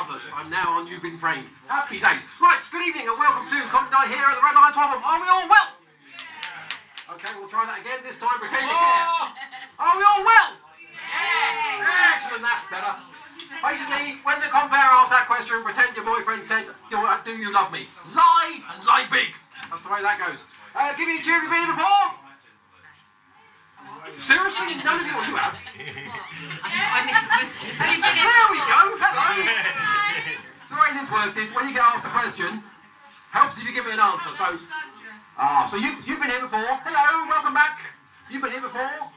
Marvellous. I'm now on You've Been Framed. Happy days. Right, good evening and welcome to Comedy Night here at the Red Lion Swaffham. Are we all well? Okay, we'll try that again. This time pretend you care. Are we all well? Yes! Excellent, that's better. Basically, when the compare asks that question, pretend your boyfriend said, do you love me? Lie and lie big. That's the way that goes. Give me a cheer if you've been here before. Seriously? None of you? You have? I missed the question. There we go. Hello. So the way this works is when you get asked a question, helps if you give me an answer. So you've been here before. Hello, welcome back. You've been here before.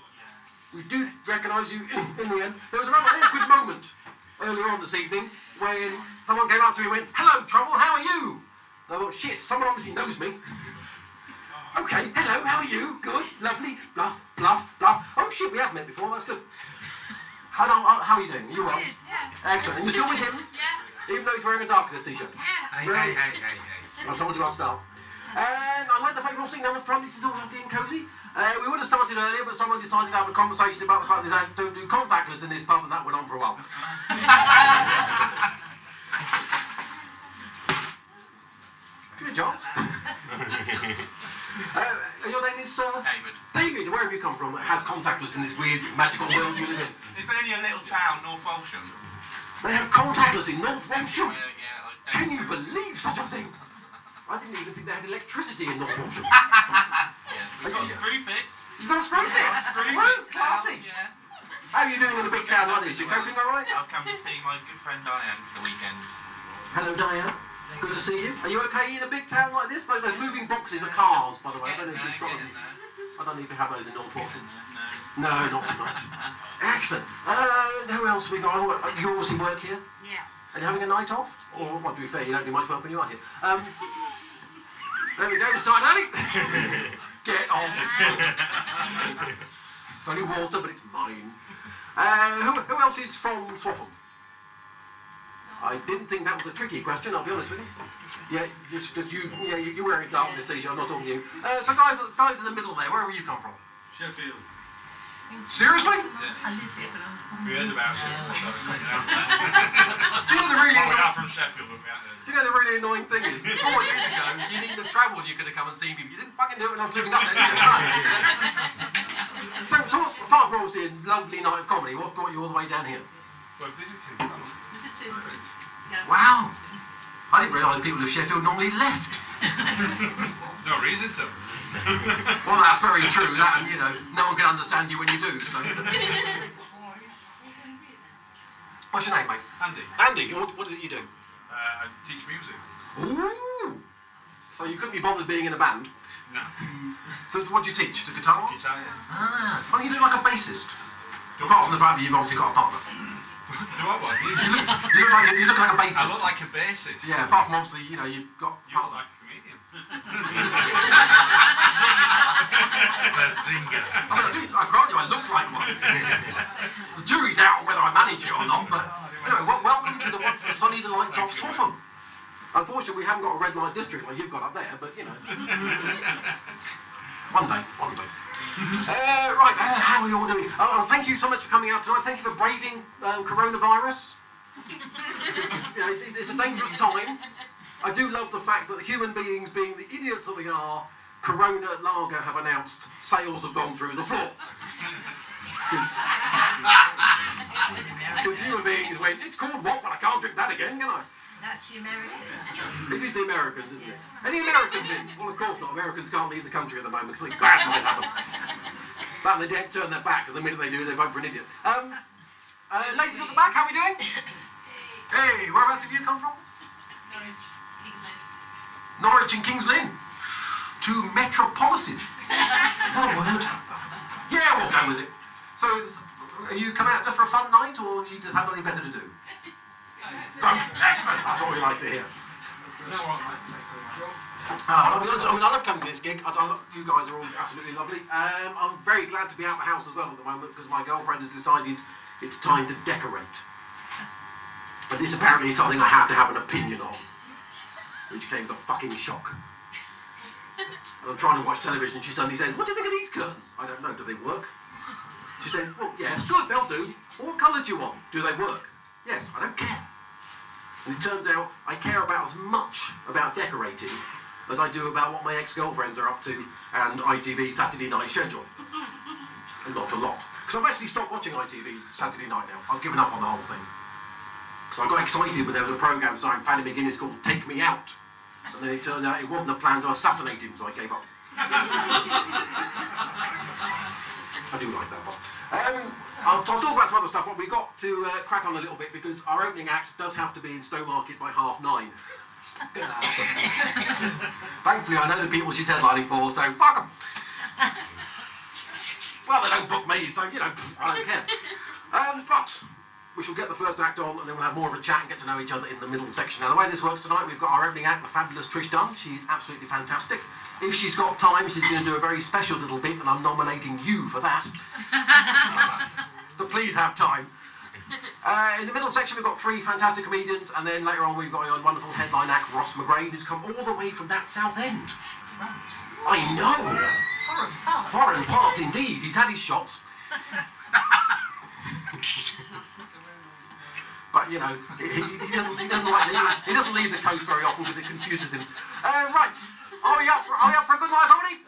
We do recognise you in the end. There was a rather awkward moment earlier on this evening when someone came up to me and went, "Hello, Trouble, how are you?" And I thought, shit, someone obviously knows me. Okay, hello, how are you? Good, lovely, bluff, bluff, bluff. Oh shit, we have met before, that's good. How are you doing? Are you well? Good, yeah. Excellent. And you're still with him? Yeah. Even though he's wearing a Darkness t-shirt? Yeah. Hey. I told you I'd start. And I like the fact you're all sitting down the front, this is all lovely and cosy. We would have started earlier, but someone decided to have a conversation about the fact that they don't do contactless in this pub, and that went on for a while. Good chance. Your name is David. David, where have you come from that has contactless in this weird magical world you live in? It's only a little town, North Walsham. They have contactless in North Walsham. Yeah, Can you believe such a thing? I didn't even think they had electricity in North Walsham. We've got screw fix. You've got a screw fix? Whoa, classy. Yeah. How are you doing in a big town like this? You coping all right? I've come to see my good friend Diane for the weekend. Hello, Diane. Good to see you. Are you okay in a big town like this? Those moving boxes are cars, by the way. I don't know if you've got them. I don't even have those in North Walsham. No, not so much. Excellent. Who else have we got? You obviously work here? Yeah. And you're having a night off? Or, well, to be fair, you don't do much work when you are here. There we go, we started early. Get off. It's only water, but it's mine. Who else is from Swaffham? I didn't think that was a tricky question, I'll be honest with you. Yeah, just because you're wearing Darkness t-shirt, I'm not talking to you. So guys in the middle there, wherever you come from? Sheffield. Seriously? I live here, but We heard about it. Do you know the really We're not from Sheffield, but we out there. Do you know the really annoying thing is, 4 years ago, you needn't have travelled, you could have come and seen me, but you didn't fucking do it when I was living up there, did you? So what's, apart from obviously a lovely night of comedy, what's brought you all the way down here? We're visiting. visited. Yeah. Wow! I didn't realise people of Sheffield normally left. No reason to. Well, that's very true, that, and, you know, no one can understand you when you do, so... What's your name, mate? Andy. Andy, what is it you do? I teach music. Ooh! So you couldn't be bothered being in a band? No. So what do you teach? The guitar? Guitar, yeah. Ah, funny, you look like a bassist. Apart from the fact that you've obviously got a partner. Do I what? You look like a bassist. I look like a bassist. Yeah, apart from obviously, you know, you've got You look partner. like a comedian. I grant you, I look like one. The jury's out on whether I manage it or not, but anyway, welcome to the What's the Sunny Delights of Swaffham. Unfortunately, we haven't got a red light district like you've got up there, but you know. One day. Right, how are you all doing? Thank you so much for coming out tonight. Thank you for braving coronavirus. It's a dangerous time. I do love the fact that human beings, being the idiots that we are, Corona Lager have announced sales have gone through the floor. Because human beings went, it's called what? Well, I can't drink that again, can I? That's the Americans. It is the Americans, isn't it? Any Americans in? Well, of course not. Americans can't leave the country at the moment because something bad might happen. But they don't turn their back, because the minute they do, they vote for an idiot. Ladies at the back, how are we doing? Hey, whereabouts have you come from? Norwich, King's Lynn. Norwich and Kings Lynn. Two metropolises. Is that a word? Yeah, we'll go with it. So, are you coming out just for a fun night, or you just have nothing better to do? Both. Excellent. That's what we like to hear. I'll be honest, I love coming to this gig. You guys are all absolutely lovely. I'm very glad to be out of the house as well at the moment because my girlfriend has decided it's time to decorate. But this apparently is something I have to have an opinion on, which came as a fucking shock. And I'm trying to watch television, she suddenly says, "What do you think of these curtains?" I don't know, do they work? She said, "Well, yes, good, they'll do. What colour do you want? Do they work?" "Yes, I don't care." And it turns out I care about as much about decorating as I do about what my ex-girlfriends are up to and ITV Saturday night schedule. And not a lot. Because I've actually stopped watching ITV Saturday night now. I've given up on the whole thing. Because I got excited when there was a programme starring Paddy McGuinness called Take Me Out. And then it turned out it wasn't a plan to assassinate him, so I gave up. I do like that one. I'll talk about some other stuff, but we've got to crack on a little bit because our opening act does have to be in Stowmarket by 9:30. Thankfully, I know the people she's headlining for, so fuck them. Well, they don't book me, so, you know, I don't care. But we shall get the first act on, and then we'll have more of a chat and get to know each other in the middle section. Now, the way this works tonight, we've got our opening act, the fabulous Trish Dunn. She's absolutely fantastic. If she's got time, she's going to do a very special little bit, and I'm nominating you for that. So please have time. In the middle section, we've got 3 fantastic comedians, and then later on, we've got our wonderful headline act, Ross McGrain, who's come all the way from that South End. France. I know. Foreign parts. Foreign parts, indeed. He's had his shots. But, you know, he doesn't leave the coast very often because it confuses him. Right. Are we up for a good night, comedy?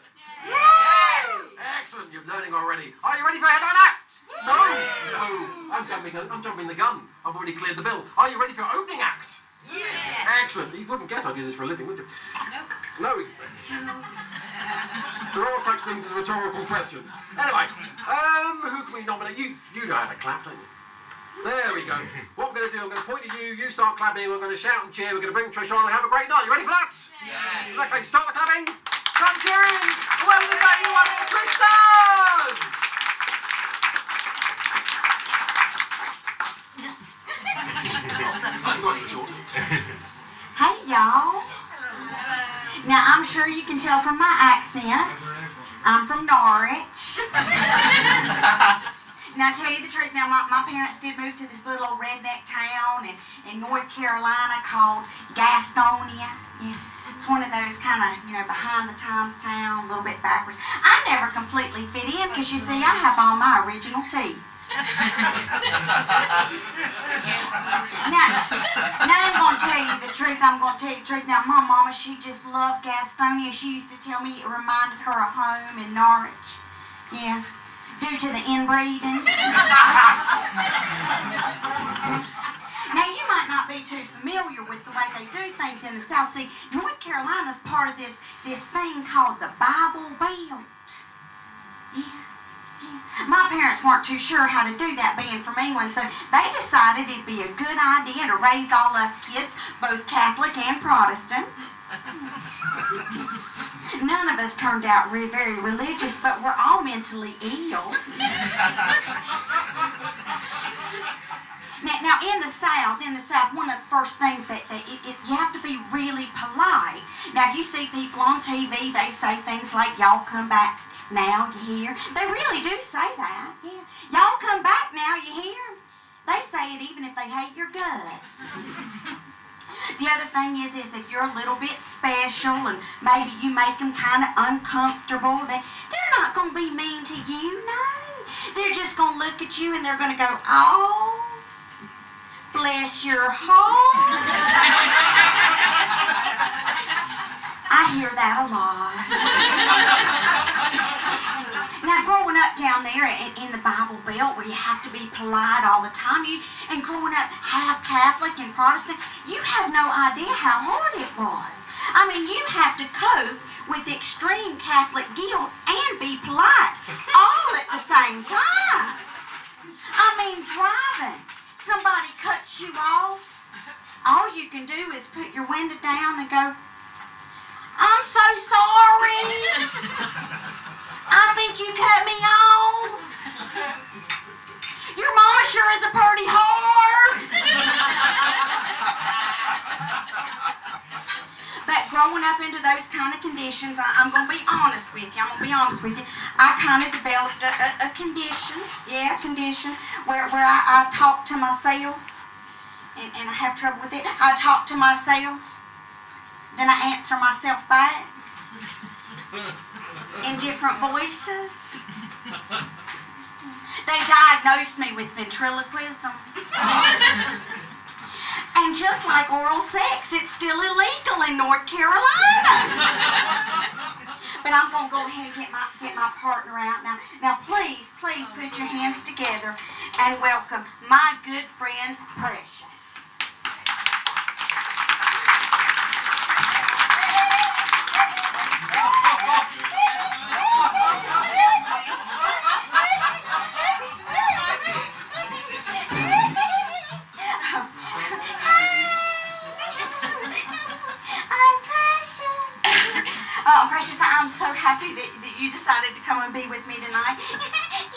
Yeah! Excellent. You're learning already. Are you ready for a headline act? No. I'm jumping the gun. I've already cleared the bill. Are you ready for your opening act? Yeah. Excellent. You wouldn't guess I do this for a living, would you? No. No. There are such things as rhetorical questions. Anyway, who can we nominate? You know how to clap, don't you? There we go. What we're going to do, I'm going to point at you, you start clapping, we're going to shout and cheer, we're going to bring Trish on and have a great night. You ready for that? Yeah. Okay, start the clapping, start the cheering, away with the day, you want more Trish Dunn! I forgot you were short. Hey, y'all. Now, I'm sure you can tell from my accent, I'm from Norwich. Now, to tell you the truth, now my parents did move to this little old redneck town in North Carolina called Gastonia. Yeah, it's one of those kind of, you know, behind the times town, a little bit backwards. I never completely fit in because, you see, I have all my original teeth. Now I'm going to tell you the truth. Now, my mama, she just loved Gastonia. She used to tell me it reminded her of home in Norwich. Yeah. Due to the inbreeding. Now, you might not be too familiar with the way they do things in the South. See, North Carolina's part of this thing called the Bible Belt. Yeah. My parents weren't too sure how to do that, being from England, so they decided it'd be a good idea to raise all us kids, both Catholic and Protestant. None of us turned out very religious, but we're all mentally ill. Now in the South, one of the first things that you have to be really polite. Now, if you see people on TV, they say things like, y'all come back now, you hear? They really do say that, yeah. Y'all come back now, you hear? They say it even if they hate your guts. The other thing is if you're a little bit special and maybe you make them kind of uncomfortable, they're not going to be mean to you, no. They're just going to look at you and they're going to go, oh, bless your heart. I hear that a lot. Now, growing up down there in the Bible Belt where you have to be polite all the time, and growing up half Catholic and Protestant, you have no idea how hard it was. I mean, you have to cope with extreme Catholic guilt and be polite all at the same time. I mean, driving, somebody cuts you off, all you can do is put your window down and go, I'm so sorry. I think you cut me off. Your mama sure is a pretty whore. But growing up into those kind of conditions, I'm going to be honest with you. I kind of developed a condition, where I talk to myself, and I have trouble with it. I talk to myself, then I answer myself back in different voices. They diagnosed me with ventriloquism. And just like oral sex, it's still illegal in North Carolina. But I'm gonna go ahead and get my partner out now. Now please put your hands together and welcome my good friend Precious. Precious, I'm so happy that you decided to come and be with me tonight.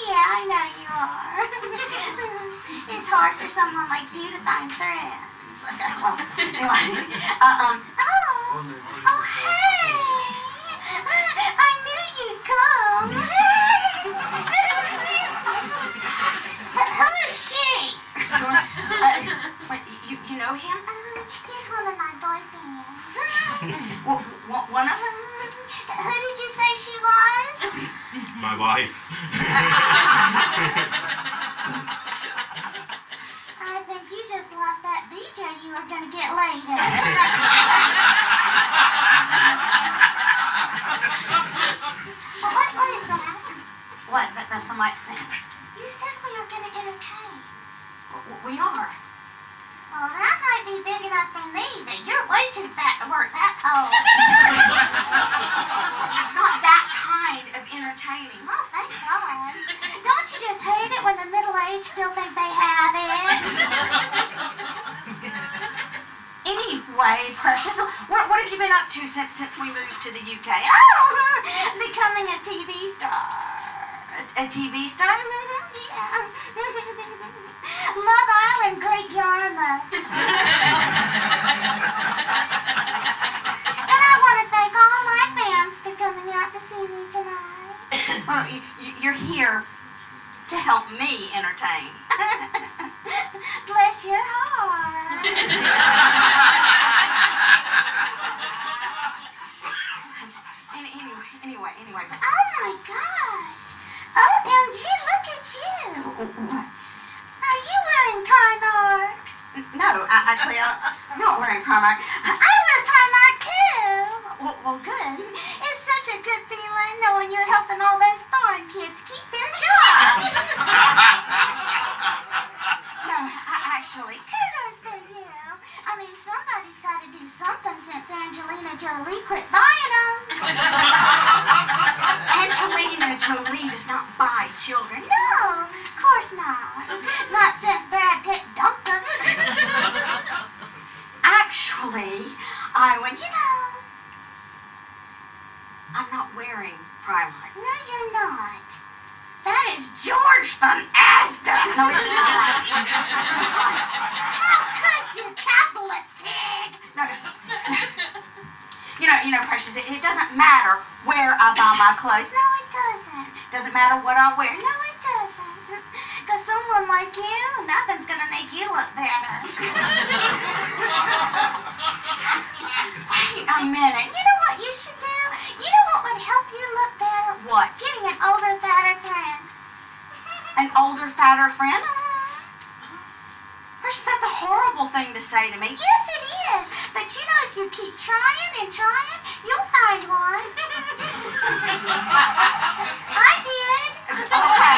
Yeah, I know you are. It's hard for someone like you to find friends. Anyway, hey! I knew you'd come. Who is she? You know him? He's one of my boyfriends. One of them? Who did you say she was? My wife. I think you just lost that DJ you were going to get later. What is that? What? That's the mic stand. You said we were going to entertain. We are. Well, that might be big enough for me, but you're way too fat to work that cold. It's not that kind of entertaining. Oh, thank God. Don't you just hate it when the middle-aged still think they have it? Anyway, Precious, what have you been up to since we moved to the UK? Oh, becoming a TV star. A TV star? Yeah. Love Island, great Yarmouth. And I want to thank all my fans for coming out to see me tonight. Well, you're here to help me entertain. Bless your heart. Anyway, but oh my gosh. OMG, look at you. Are you wearing Primark? No, I'm not wearing Primark. I wear Primark too. Well, good. It's such a good feeling knowing you're helping all those foreign kids keep their jobs. No, actually, kudos for you. I mean, somebody's got to do something since Angelina Jolie quit buying them. Angelina Jolie does not buy children. No, of course not. Not since Brad Pitt dumped her. Actually, I'm not wearing Primark. No, you're not. That is George from Asda. No, it's not. How could you, capitalist pig? No. You know, Precious, it doesn't matter where I buy my clothes. No, it doesn't. Doesn't matter what I wear. No, it doesn't. Because someone like you, nothing's going to make you look better. Wait a minute. You know what you should do? You know what would help you look better? What? Getting an older, fatter friend. An older, fatter friend? Precious, that's a horrible thing to say to me. Yes, it is. But you know, if you keep trying and trying, you'll find one. I did. Okay.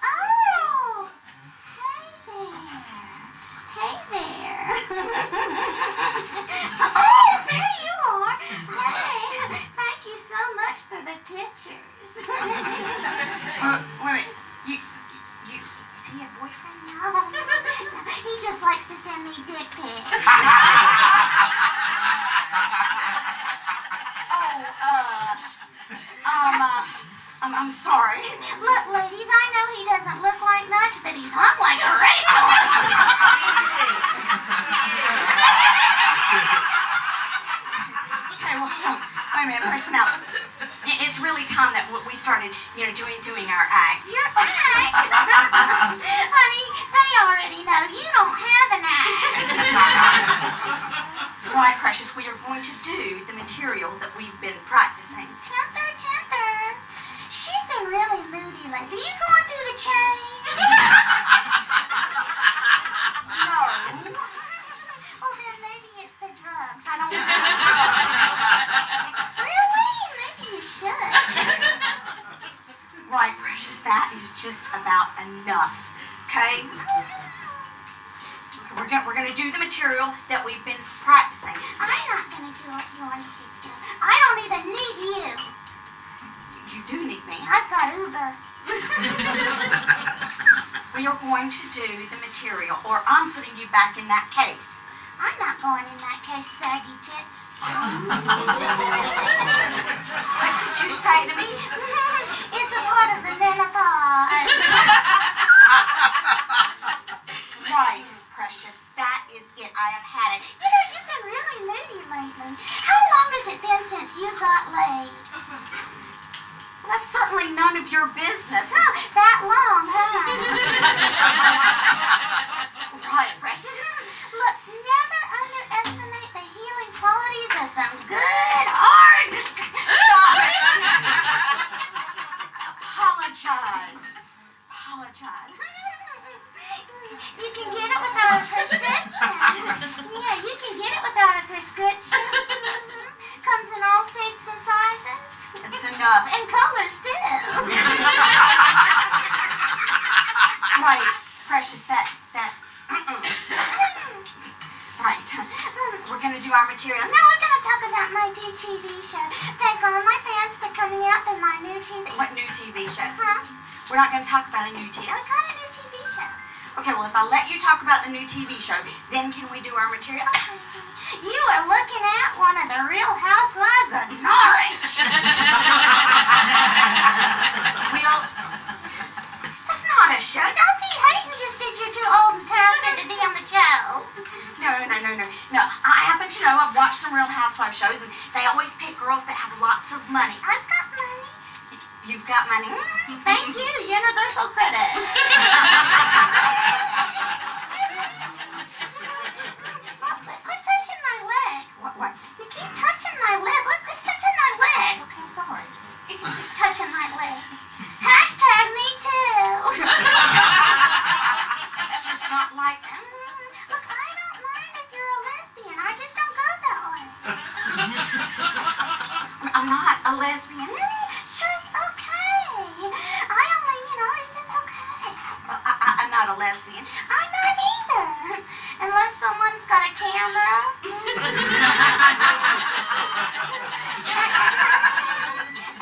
Oh. Hey there. Oh, there you are. Hey. Thank you so much for the pictures. Wait a minute. Is he a boyfriend now? He just likes to send me dick pics. I'm sorry. Look, ladies, I know he doesn't look like much, but he's hung like a racehorse. Okay, well, wait a minute, Precious, now. It's really time that we started, doing our act. Your act? Honey, they already know you don't have an act. Right, Precious, we are going to do the material that we've been practicing. Tanther. She's been really moody lately. You going through the chain? enough. Okay? We're gonna do the material that we've been practicing. I'm not gonna do what you want me to do. I don't even need you. You do need me. I've got Uber. We are going to do the material, or I'm putting you back in that case. I'm not going in that case, saggy tits. What did you say to me? It's a part of the menopause. Right, precious. That is it. I have had it. You know, you've been really moody lately. How long has it been since you got laid? That's certainly none of your business. Oh, that long, huh? Right, precious. Look, never underestimate the healing qualities of some good, hard... Stop it. Apologize. Apologize. You can get it without a prescription. Yeah, you can get it without a prescription. Comes in all shapes and sizes. It's enough. And colors, too. Right, precious. That. Right. We're gonna do our material. Now we're going to talk about my new TV show. Thank all my fans for coming out to my new TV. What new TV show? Huh? We're not gonna talk about a new TV. I got a new TV show. Okay, well, if I let you talk about the new TV show, then can we do our material? You are looking at one of the Real Housewives of Norwich. That's not a show. Don't be hating just because you're too old and talented to be on the show. No. I happen to know I've watched some Real Housewife shows, and they always pick girls that have lots of money. I've got money. You've got money. Thank you. Universal credit. Quit touching my leg. What? You keep touching my leg. Quit touching my leg. Okay, I'm sorry. Touching my leg. Hashtag me too. It's not like Look, I don't mind if you're a lesbian. I just don't go that way. I'm not a lesbian. Sure, it's okay. I only, it's okay. I'm not a lesbian. I'm not either. Unless someone's got a camera.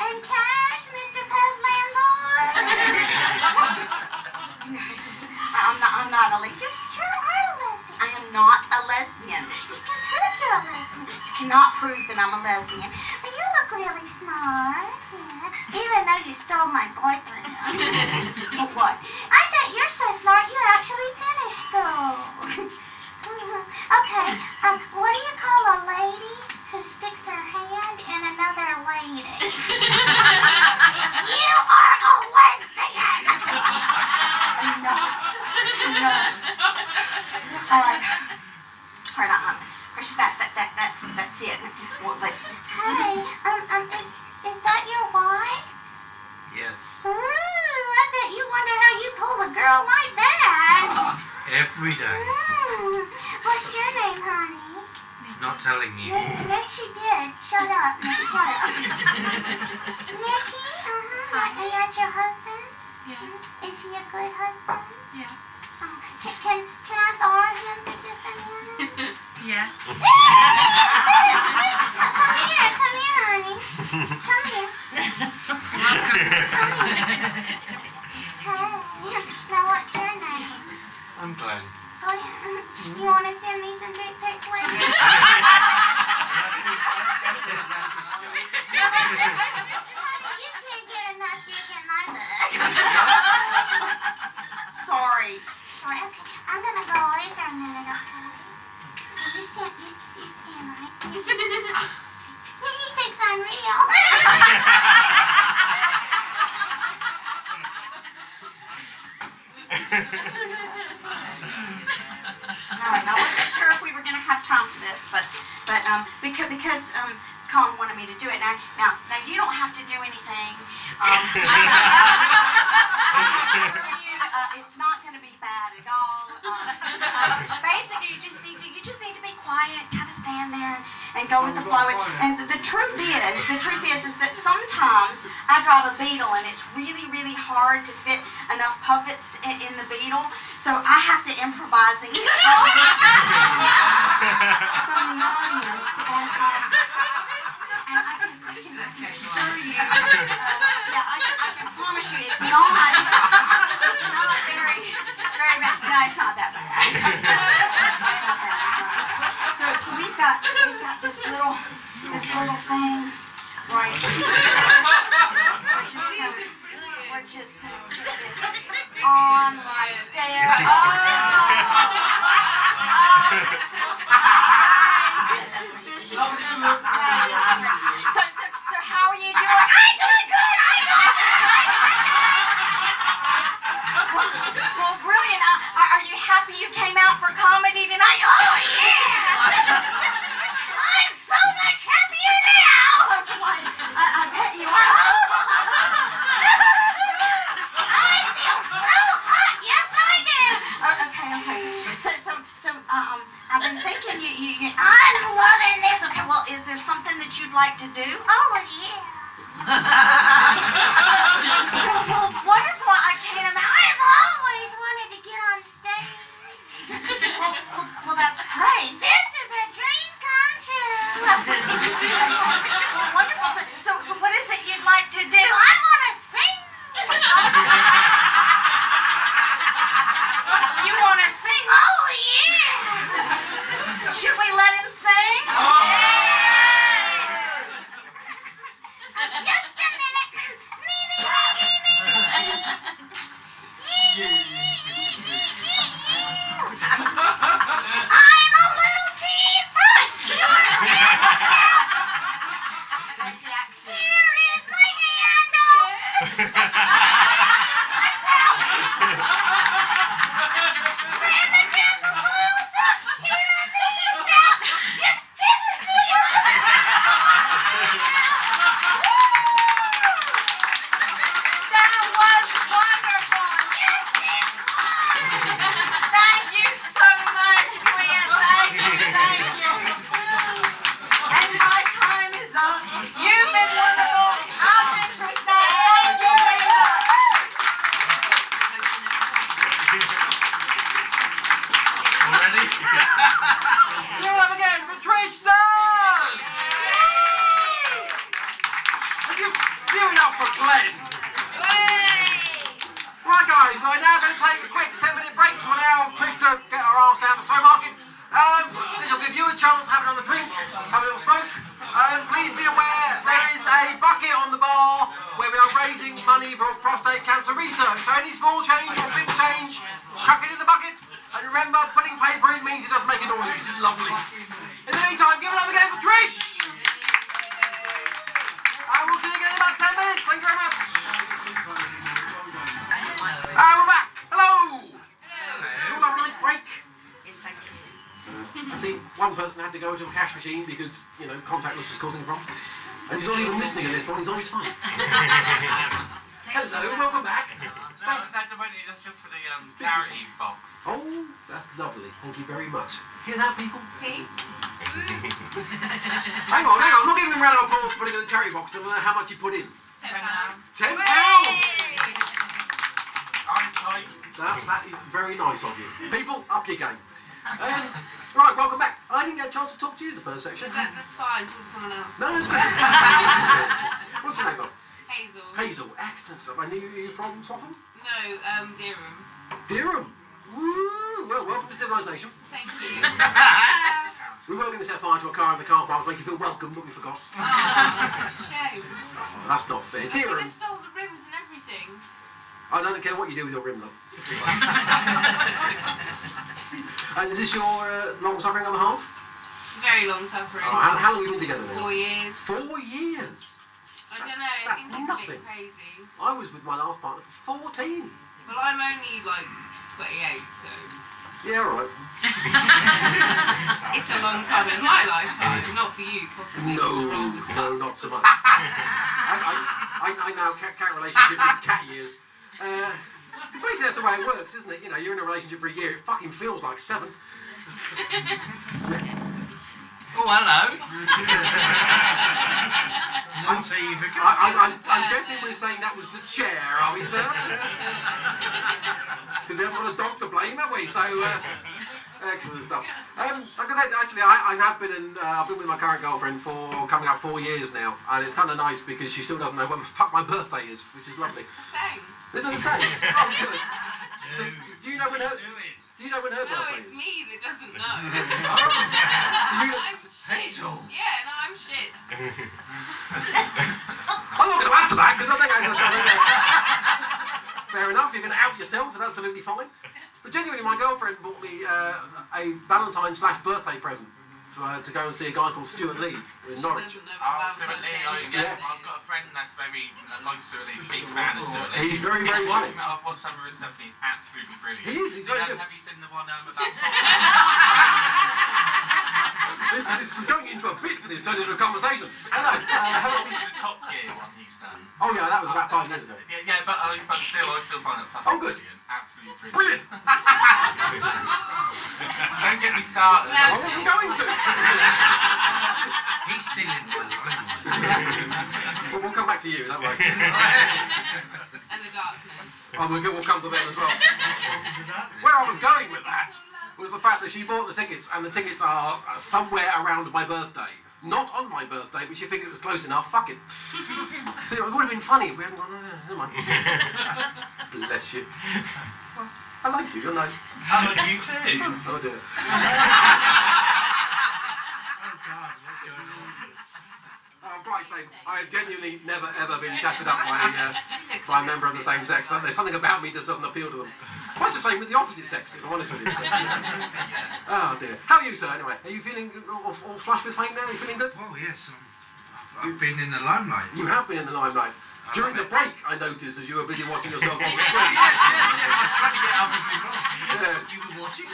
And cash, Mr. Code Landlord. I'm not a lesbian. You sure are a lesbian. I am not a lesbian. You can prove you're a lesbian. You cannot prove that I'm a lesbian. But you look really smart. Yeah. Even though you stole my boyfriend. What? I bet you're so smart you actually finished school. Okay, what do you call a lady who sticks her hand in another lady? You are a lesbian! Enough. All right. That's it. Well, let's. Hey, is that your wife? Yes. Ooh, I bet you wonder how you told a girl like that. Every day. What's your name, honey? Not telling you. Yes, she did. Shut up, Nick. Shut up. Nicky? And that's your husband? Yeah. Is he a good husband? Yeah. Can I borrow him for just a minute? Yeah. Come here, honey. Come here. Hey, now what's your name? I'm Glenn. Oh, yeah. You want to send me some dick pics later? Honey, you can't get enough dick in my book. Sorry. Sorry, okay. I'm gonna go away for a minute, okay? You stand right there. He thinks I'm real. All right. I wasn't sure if we were going to have time for this, but because Colin wanted me to do it. Now you don't have to do anything. I assure you, it's not going to be bad at all. Basically, you just need to be quiet, kind of stand there and go with the flow. And the truth is that sometimes I drive a Beetle and it's really, really hard to fit enough puppets in the Beetle. So I have to improvise and get from the audience. And I can assure you, I can promise you it's not very, very bad. No, it's not that bad. So we've got this little thing right here. We're just gonna put this on right there. This is fine. This is right. So how are you doing? I'm doing good. Well, brilliant. Are you happy you came out for comedy tonight? Oh, yeah! I'm so much happier now! I bet you are. I feel so hot. Yes, I do. Okay. So, I've been thinking you I'm loving this. okay, well, is there something that you'd like to do? Oh, yeah. Well, wonderful. I can't imagine. I've always wanted to get on stage. Well, that's great. This is a dream come true. Well, wonderful. So what is it you'd like to do? I want to sing. You want to sing? Oh, yeah. Should we let him sing? Just a minute. I'm a little teapot. That's the action. Here is my handle. When the candle blows up, hear me shout. Just tip me up. That was wonderful. Yes, it was. Thank you so much, Clint. Thank you. And my time is up. You've been wonderful. I've been Trishna. Thank you very much. Already? Give it up again for Trish Dunn! Have you give it up for Glenn? Right guys, we're now going to take a quick 10-minute break to allow Trish to get her arse down the Stowmarket. This will give you a chance to have another drink, have a little smoke. Please be aware there is a bucket on the bar where we are raising money for prostate cancer research. So any small change or big change, chuck it in the bucket. And remember, putting paper in means it doesn't make a noise, which is lovely. In the meantime, give it up again for Trish! And we'll see you again in about 10 minutes. Thank you very much. And we're back. Hello! You all have a nice break? Yes, thank you. I see one person had to go to a cash machine because, contactless was causing a problem. And he's not even listening at this point, he's on his phone. Hello, welcome back. That's just for the charity box. Oh, that's lovely. Thank you very much. Hear that, people? See? Hang on. I'm not giving them a round of applause for putting it in the charity box. I don't know how much you put in. £10. £10! I'm tight. That is very nice of you. People, up your game. Right, welcome back. I didn't get a chance to talk to you in the first section. That's fine, talk to someone else. No, that's good. What's your name, love? Hazel. Hazel. Excellent stuff. I knew you from Swaffham? No, Deerham. Deerham. Woo! Well, welcome to civilization. Thank you. We were going to set fire to a car in the car park to make you feel welcome, but we forgot. Oh, that's such a shame. Oh, that's not fair. They Deerham. stole the rims and everything. I don't care what you do with your rim, love. And is this your long suffering other half? Very long suffering. Oh, how long have you been together now? 4 years. 4 years? I don't know, I that's think it's nothing. a bit crazy. I was with my last partner for 14. Well, I'm only like 38, so Yeah, all right. it's a long time in my lifetime. Not for you, possibly. 'cause you're old as No, fuck. not so much. I know cat relationships in cat years. Because basically that's the way it works, isn't it? You're in a relationship for a year, it fucking feels like 7. Oh, hello. Naughty, you forgot. I'm guessing we're saying that was the chair, are we, sir? Because we haven't got a dog to blame, have we? So, excellent stuff. Like I said, actually, I have been I've been with my current girlfriend for coming up 4 years now, and it's kind of nice because she still doesn't know when the fuck my birthday is, which is lovely. Same. Isn't it the same? Oh, good. So, do you know when her? Do you know when her No, birthday it's is? me that doesn't know. So you know, I'm shit. Yeah, no, I'm shit. I'm not going to add to that because I think I just got in there. Fair enough, you're going to out yourself, it's absolutely fine. But genuinely, my girlfriend bought me a Valentine/birthday present to go and see a guy called Stuart Lee in Norwich. Doesn't know Oh, about Stuart Lee, Yeah. I've got a friend that's very likes Stuart Lee, big fan of Stuart Lee. He's very, very funny. I've watched some of his stuff and he's absolutely brilliant. He is, he's very good. Have you seen the one about This was going into a bit, but it's turned into a conversation. Hello. the Top Gear one he's done? Oh yeah, that was about 5 years ago. Yeah, but I still find it fucking Oh, good. brilliant. Absolutely brilliant. Brilliant. Don't get me started. I wasn't going to. He's still in the Well, we'll come back to you, don't worry. And the darkness. Oh, we'll come to them as well. Where I was going with that was the fact that she bought the tickets, and the tickets are somewhere around my birthday. Not on my birthday, but she figured it was close enough. Fuck it. So it would have been funny if we hadn't gone. Never mind. Bless you. Well, I like you. You're nice. I like you too. Oh dear. Oh, God, what's going on? Oh, Christ's sake, I have genuinely never ever been chatted up by a member of the same sex. There's something about me just doesn't appeal to them. Much the same with the opposite sex, if I'm honest with you. Oh dear. How are you, sir, anyway? Are you feeling all flush with fame now? Are you feeling good? Oh, yes. I've been in the limelight. You have been in the limelight. During the break, I noticed as you were busy watching yourself on the screen. Yes. I'm trying to get others involved. Yes. You were watching?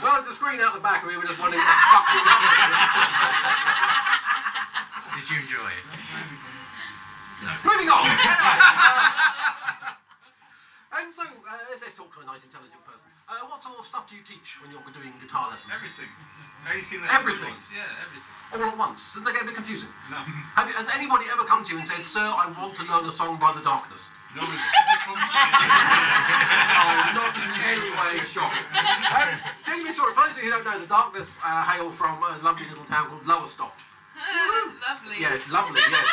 Well, there's a screen out the back, and we were just wondering what the fuck you were up Did you enjoy it? to. Moving on. And so, let's talk to a nice, intelligent person. What sort of stuff do you teach when you're doing guitar lessons? Everything. Anything that Everything? wants. Yeah, everything. All at once? Doesn't that get a bit confusing? No. Has anybody ever come to you and said, "Sir, I want to learn a song by the Darkness"? No one's ever come to me and said, I'm not in any way shocked. Genuinely sorry, for those of you who don't know, the Darkness hail from a lovely little town called Lowestoft. Lovely. Yes, lovely, yes.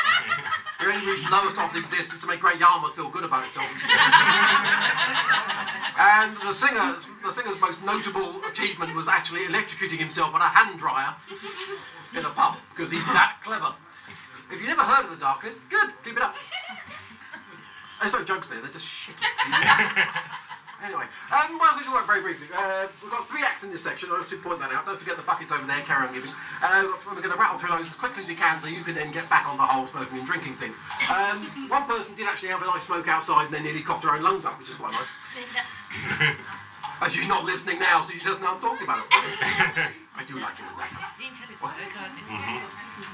The only reason Lowestoft exists is to make Great Yarmouth feel good about itself. And the singer's most notable achievement was actually electrocuting himself on a hand dryer in a pub, because he's that clever. If you've never heard of the Darkness, good, keep it up. There's no jokes there, they're just shit. Anyway, well, we'll do that very briefly. We've got 3 acts in this section. I should point that out. Don't forget the buckets over there. Carry on giving. We're going to rattle through those as quickly as we can, so you can then get back on the whole smoking and drinking thing. One person did actually have a nice smoke outside, and then nearly coughed her own lungs up, which is quite nice. She's not listening now, so she doesn't know I'm talking about it. I do like it with that.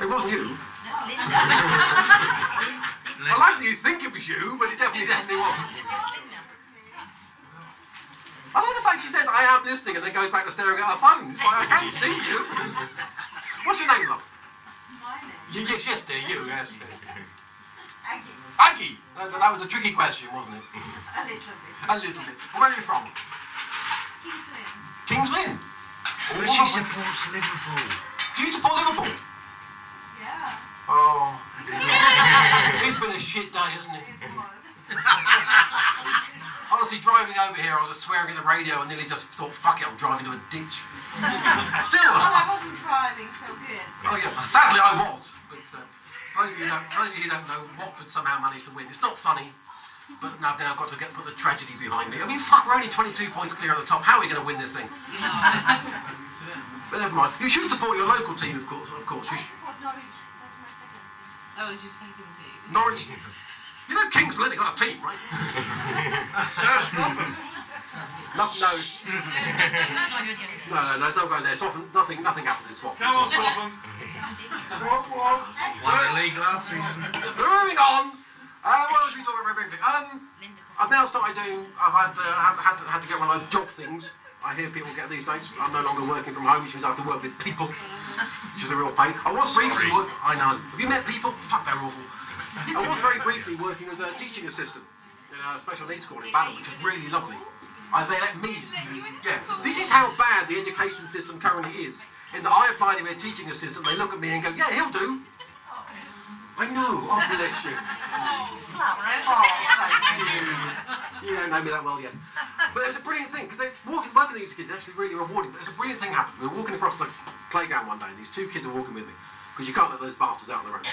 It wasn't you. I like that you think it was you, but it definitely wasn't. I like the fact she says, "I am listening," and then goes back to staring at her phone. It's like, I can't see you. What's your name, love? My name. Yes, dear, you, yes. Aggie. Aggie! That was a tricky question, wasn't it? A little bit. A little bit. Where are you from? King's Lynn. Kings Lynn. But she supports Liverpool. Do you support Liverpool? Yeah. Oh. It's been a shit day, hasn't it? It was. Honestly, driving over here, I was just swearing at the radio and nearly just thought, fuck it, I'm driving to a ditch. Still Well, was. I wasn't driving so good. Oh yeah, sadly I was. But for those of you who don't know, Watford somehow managed to win. It's not funny, but now I've got to put the tragedy behind me. I mean, fuck, we're only 22 points clear at the top. How are we going to win this thing? But never mind. You should support your local team, of course. I support Norwich. That's my second. That was your second team. Norwich. You know Kings Lynn, they've got a team, right? So, Swaffham. No, it's not going there. Swaffham, nothing happens in Swaffham. Come on, Swaffham. Won the league last season. Moving on. What was we talking about very briefly? I've now started doing. I've had to get one of those job things. I hear people get these days. I'm no longer working from home, which means I have to work with people. which is a real pain. I was briefly I know. Have you met people? Fuck, they're awful. I was very briefly working as a teaching assistant in a special needs school in Balham, which is really lovely. They let me. Yeah. This is how bad the education system currently is. In that I apply to be a teaching assistant, they look at me and go, yeah, he'll do. I know. Oh, bless you. You don't know me that well yet. But there's a brilliant thing, because working with these kids is actually really rewarding. But there's a brilliant thing happened. We were walking across the playground one day, and these two kids are walking with me, because you can't let those bastards out on the road.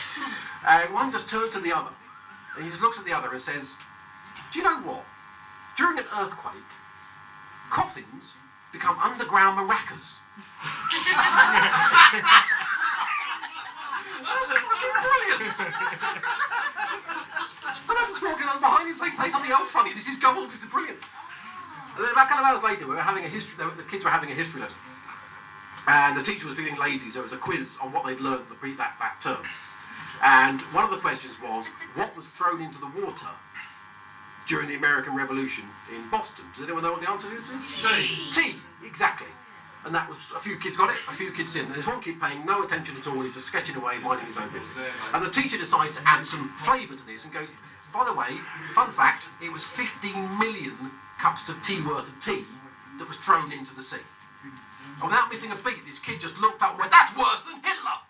And one just turns to the other, and he just looks at the other and says, do you know what? During an earthquake, coffins become underground maracas. That's fucking brilliant. And I'm just walking on behind him, say something else funny. This is gold. This is brilliant. And then about a couple of hours later, we were having a history. The kids were having a history lesson, and the teacher was feeling lazy, so it was a quiz on what they'd learned that term. And one of the questions was, what was thrown into the water during the American Revolution in Boston? Does anyone know what the answer is? Tea, exactly. And that was, a few kids got it, a few kids didn't. And there's one kid paying no attention at all, he's just sketching away, minding his own business. And the teacher decides to add some flavour to this and goes, by the way, fun fact, it was 15 million cups of tea worth of tea that was thrown into the sea. And without missing a beat, this kid just looked up and went, that's worse than Hitler!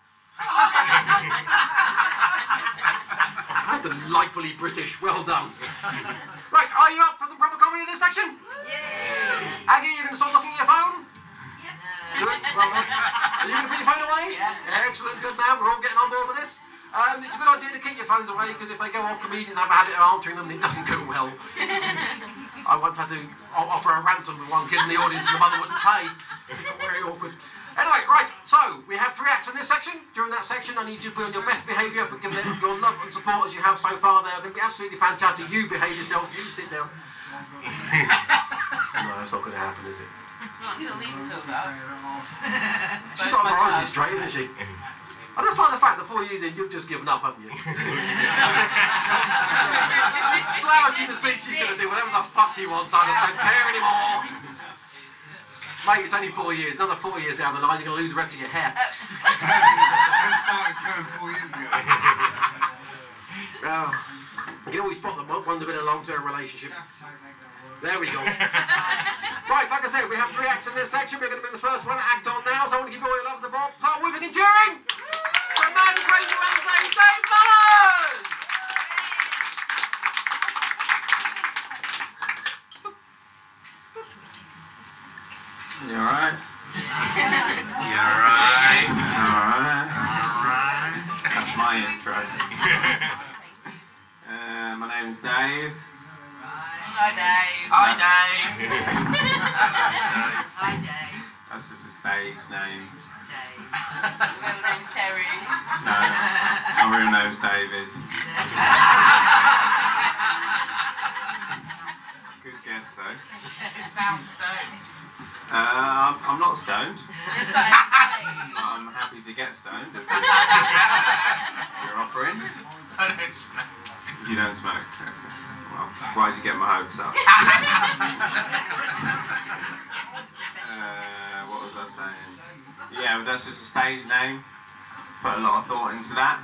How delightfully British, well done. Right, are you up for some proper comedy in this section? Yeah. Aggie, you're going to start looking at your phone? Good, well done. Are you going to put your phone away? Yeah. Excellent, good man, we're all getting on board with this. It's a good idea to keep your phones away, because if they go off, comedians have a habit of answering them and it doesn't go well. I once had to offer a ransom for one kid in the audience and the mother wouldn't pay. It got very awkward. Anyway, right, so we have 3 acts in this section. During that section, I need you to be on your best behaviour, but give them your love and support as you have so far. They're going to be absolutely fantastic. You behave yourself, you sit down. No, that's not going to happen, is it? Not until these are filled up. She's got a variety straight, isn't she? I just like the fact that 4 years in, you've just given up, haven't you? Slouch in the seat, she's going to do whatever the fuck she wants. I just don't care anymore. Mate, it's only 4 years. Another 4 years down the line, you're going to lose the rest of your hair. That started going 4 years ago. You can always spot them. One's been in a long-term relationship. There we go. Right, like I said, we have 3 acts in this section. We're going to be in the first one. Act on now, so I want to give you all your love to Bob. Start whipping and cheering! The man who raised your Wednesday, Dave Mullen! You alright? You alright? Alright. Alright. That's my intro. My name's Dave. Hi, Dave. Hi, Dave. Hi, Dave. That's just a stage name. Dave. Your real name's Terry. No, my real name's David. Good guess though. It sounds stoned. I'm not stoned. It's like Dave. I'm happy to get stoned if you're offering. I don't smoke. You don't smoke. Okay. Well, why'd you get my hopes up? What was I saying? Yeah, well, that's just a stage name. Put a lot of thought into that.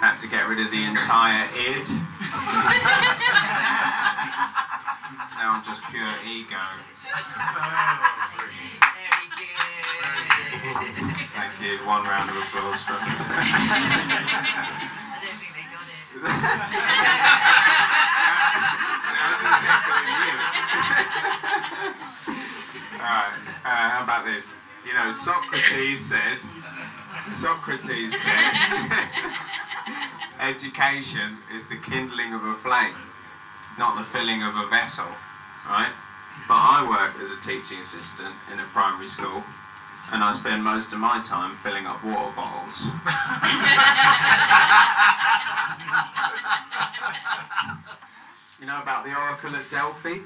Had to get rid of the entire id. Now I'm just pure ego. Very good. Thank you. 1 round of applause for I don't think they got it. Alright, how about this? You know, Socrates said, education is the kindling of a flame, not the filling of a vessel, right? But I work as a teaching assistant in a primary school, and I spend most of my time filling up water bottles. You know about the Oracle at Delphi?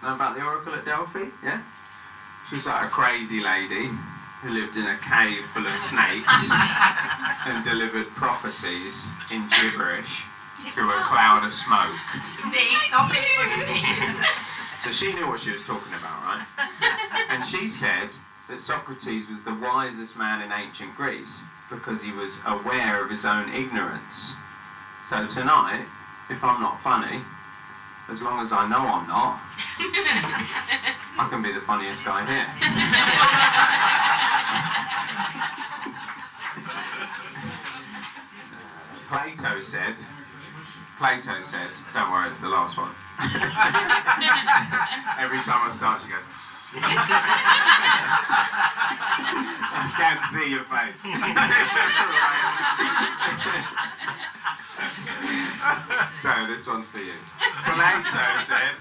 Know about the Oracle at Delphi? Yeah? She's like a crazy lady who lived in a cave full of snakes and delivered prophecies in gibberish through a cloud of smoke. Me, not me, it was me. So she knew what she was talking about, right? And she said that Socrates was the wisest man in ancient Greece because he was aware of his own ignorance. So tonight, if I'm not funny, as long as I know I'm not, I can be the funniest guy here. Plato said, don't worry, it's the last one. Every time I start, she goes, I can't see your face. So this one's for you. Plato said,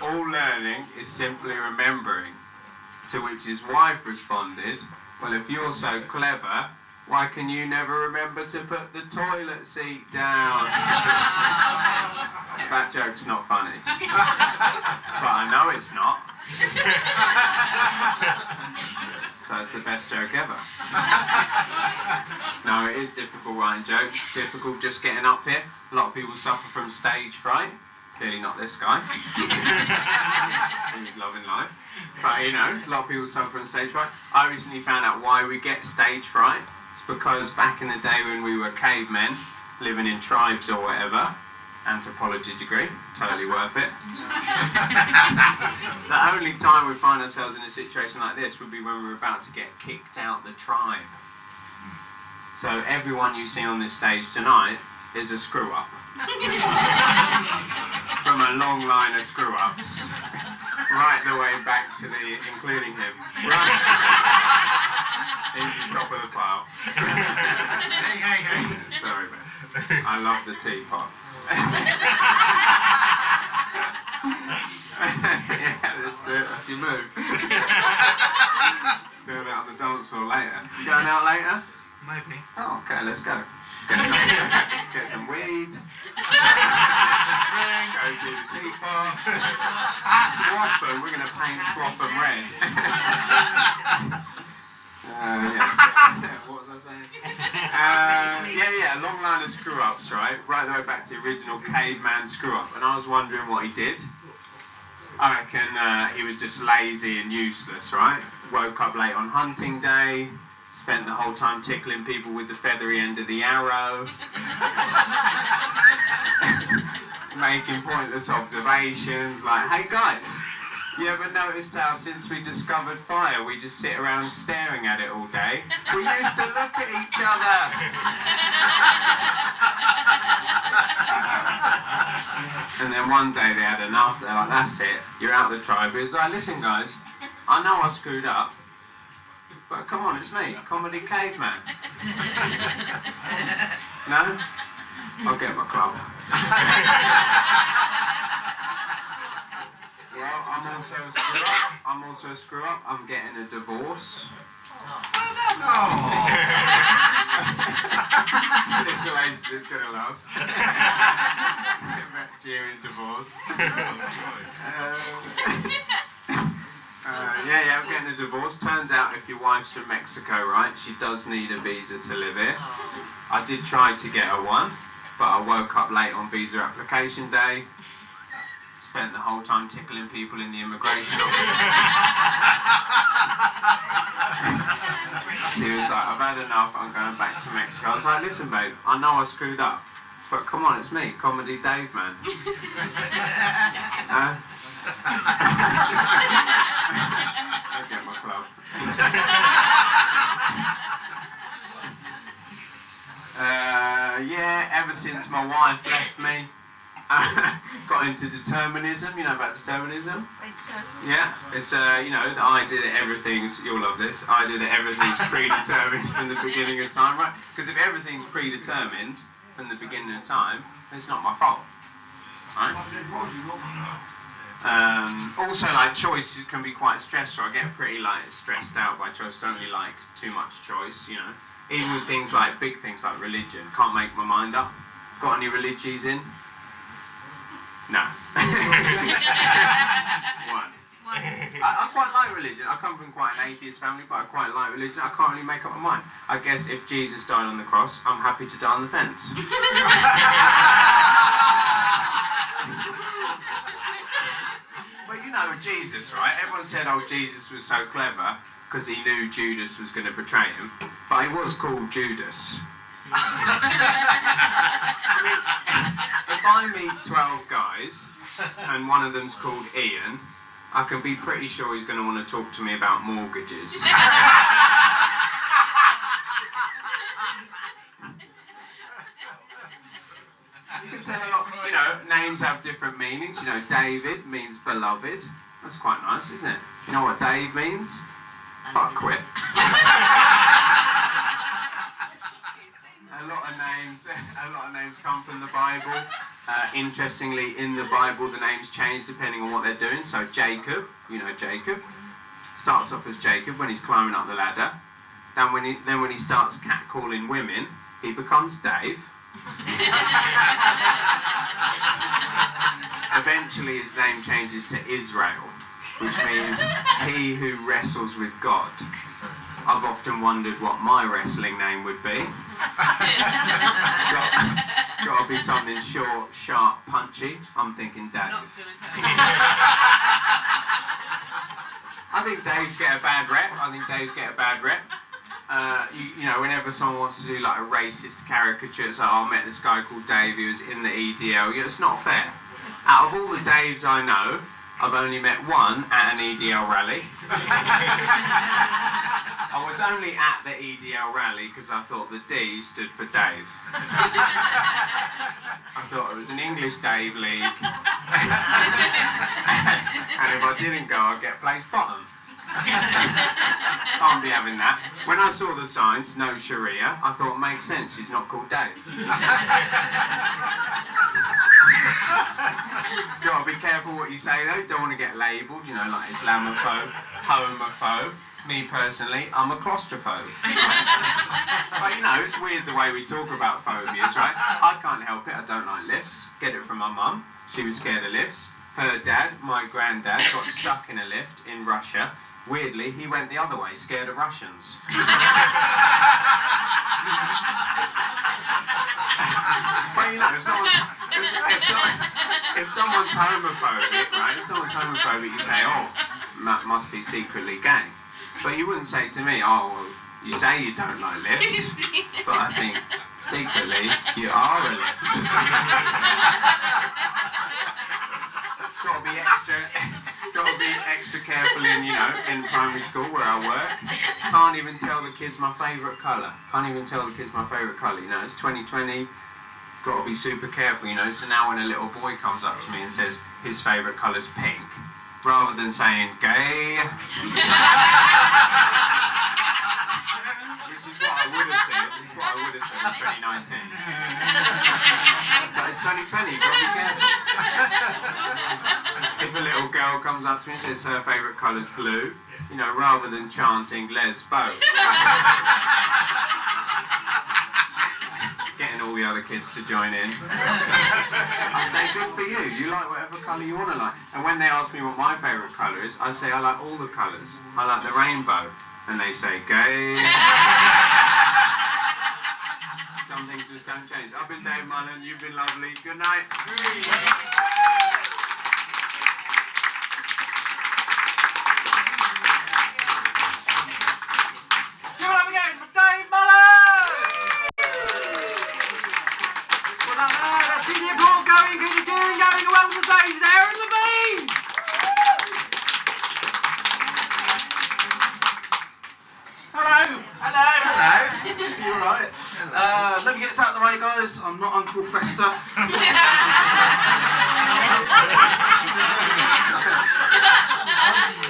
all learning is simply remembering. To which his wife responded, well, if you're so clever, why can you never remember to put the toilet seat down? That joke's not funny. But I know it's not. So it's the best joke ever. No, it is difficult writing jokes. Difficult just getting up here. A lot of people suffer from stage fright. Clearly not this guy. He's loving life. But you know, a lot of people suffer from stage fright. I recently found out why we get stage fright. It's because back in the day when we were cavemen, living in tribes or whatever, anthropology degree, totally worth it. The only time we find ourselves in a situation like this would be when we're about to get kicked out the tribe. So everyone you see on this stage tonight is a screw-up. From a long line of screw-ups, right the way back to including him. Right. He's the top of the pile. Hey. Sorry, man. I love the teapot. Yeah, let's do it. That's your move. Doing it on the dance floor later. You going out later? Maybe. Oh, okay, let's go. Get some weed. Go to the teapot. Swaffham, we're going to paint Swaffham red. What was I saying? Yeah, long line of screw-ups, right? Right the way back to the original caveman screw-up. And I was wondering what he did. I reckon he was just lazy and useless, right? Woke up late on hunting day, spent the whole time tickling people with the feathery end of the arrow, making pointless observations like, hey guys, you ever noticed how since we discovered fire we just sit around staring at it all day? We used to look at each other. And then one day they had enough, they're like, that's it, you're out of the tribe. He was like, listen guys, I know I screwed up, but come on, it's me, comedy caveman. No? I'll get my club. Well, I'm also a screw up. I'm getting a divorce. This relationship's gonna last. During divorce. Yeah, I'm getting a divorce. Turns out if your wife's from Mexico, right, she does need a visa to live here. I did try to get her one, but I woke up late on visa application day. Spent the whole time tickling people in the immigration office. She was like, I've had enough, I'm going back to Mexico. I was like, listen babe, I know I screwed up, but come on, it's me, Comedy Dave man. I'll get my club. Yeah, ever since my wife left me, got into determinism. You know about determinism? Yeah, it's you know, the idea that everything's, you'll love this, idea that everything's predetermined from the beginning of time, right? Because if everything's predetermined from the beginning of time, it's not my fault, right? Also, like, choice can be quite stressful. I get pretty like stressed out by choice. Don't really like too much choice, you know. Even with things like big things like religion, can't make my mind up. Got any religies in? No. One. I quite like religion. I come from quite an atheist family, but I quite like religion. I can't really make up my mind. I guess if Jesus died on the cross, I'm happy to die on the fence. But you know with Jesus, right? Everyone said, oh, Jesus was so clever because he knew Judas was going to betray him, but he was called Judas. I mean, if I meet 12 guys and one of them's called Ian, I can be pretty sure he's going to want to talk to me about mortgages. You can tell a lot, you know, names have different meanings. You know, David means beloved. That's quite nice, isn't it? You know what Dave means? Fuckwit. A lot of names come from the Bible. Interestingly, in the Bible, the names change depending on what they're doing. So Jacob, you know Jacob, starts off as Jacob when he's climbing up the ladder. Then when he starts catcalling women, he becomes Dave. Eventually, his name changes to Israel, which means he who wrestles with God. I've often wondered what my wrestling name would be. Got to be something short, sharp, punchy. I'm thinking Dave. Not gonna tell you. I think Dave's get a bad rep. You know, whenever someone wants to do like a racist caricature, it's like, oh, I met this guy called Dave, he was in the EDL. You know, it's not fair. Out of all the Daves I know, I've only met one at an EDL rally. I was only at the EDL rally because I thought the D stood for Dave. I thought it was an English Dave league. And if I didn't go, I'd get placed bottom. Can't be having that. When I saw the signs, no Sharia, I thought, makes sense, she's not called Dave. Gotta be careful what you say though, don't want to get labelled, you know, like Islamophobe, homophobe. Me personally, I'm a claustrophobe. But you know, it's weird the way we talk about phobias, right? I can't help it, I don't like lifts. Get it from my mum, she was scared of lifts. Her dad, my granddad, got stuck in a lift in Russia. Weirdly, he went the other way, scared of Russians. But you know, if someone's homophobic, right? If someone's homophobic, you say, oh, that must be secretly gay. But you wouldn't say to me, oh, well, you say you don't like lifts, but I think secretly you are a lift. Gotta be extra careful in, you know, in primary school where I work. Can't even tell the kids my favourite colour. You know, it's 2020. Got to be super careful, you know. So now when a little boy comes up to me and says his favourite colour's pink, rather than saying gay, which is what I would have said. In 2019. But it's 2020. You've got to be careful. If a little girl comes up to me and says her favourite colour's blue, you know, rather than chanting lesbo, getting all the other kids to join in, I say, good for you. You like whatever colour you want to like. And when they ask me what my favourite colour is, I say I like all the colours. I like the rainbow. And they say gay. Some things just don't change. I've been Dave Mullen, you've been lovely. Good night. Give it up again for Dave Mullen! Well done there. Let's keep the applause going. Keep the cheering going. Welcome to the stage, Aaron Levine! Hello. You alright? Let me get this out of the way, guys. I'm not Uncle Fester.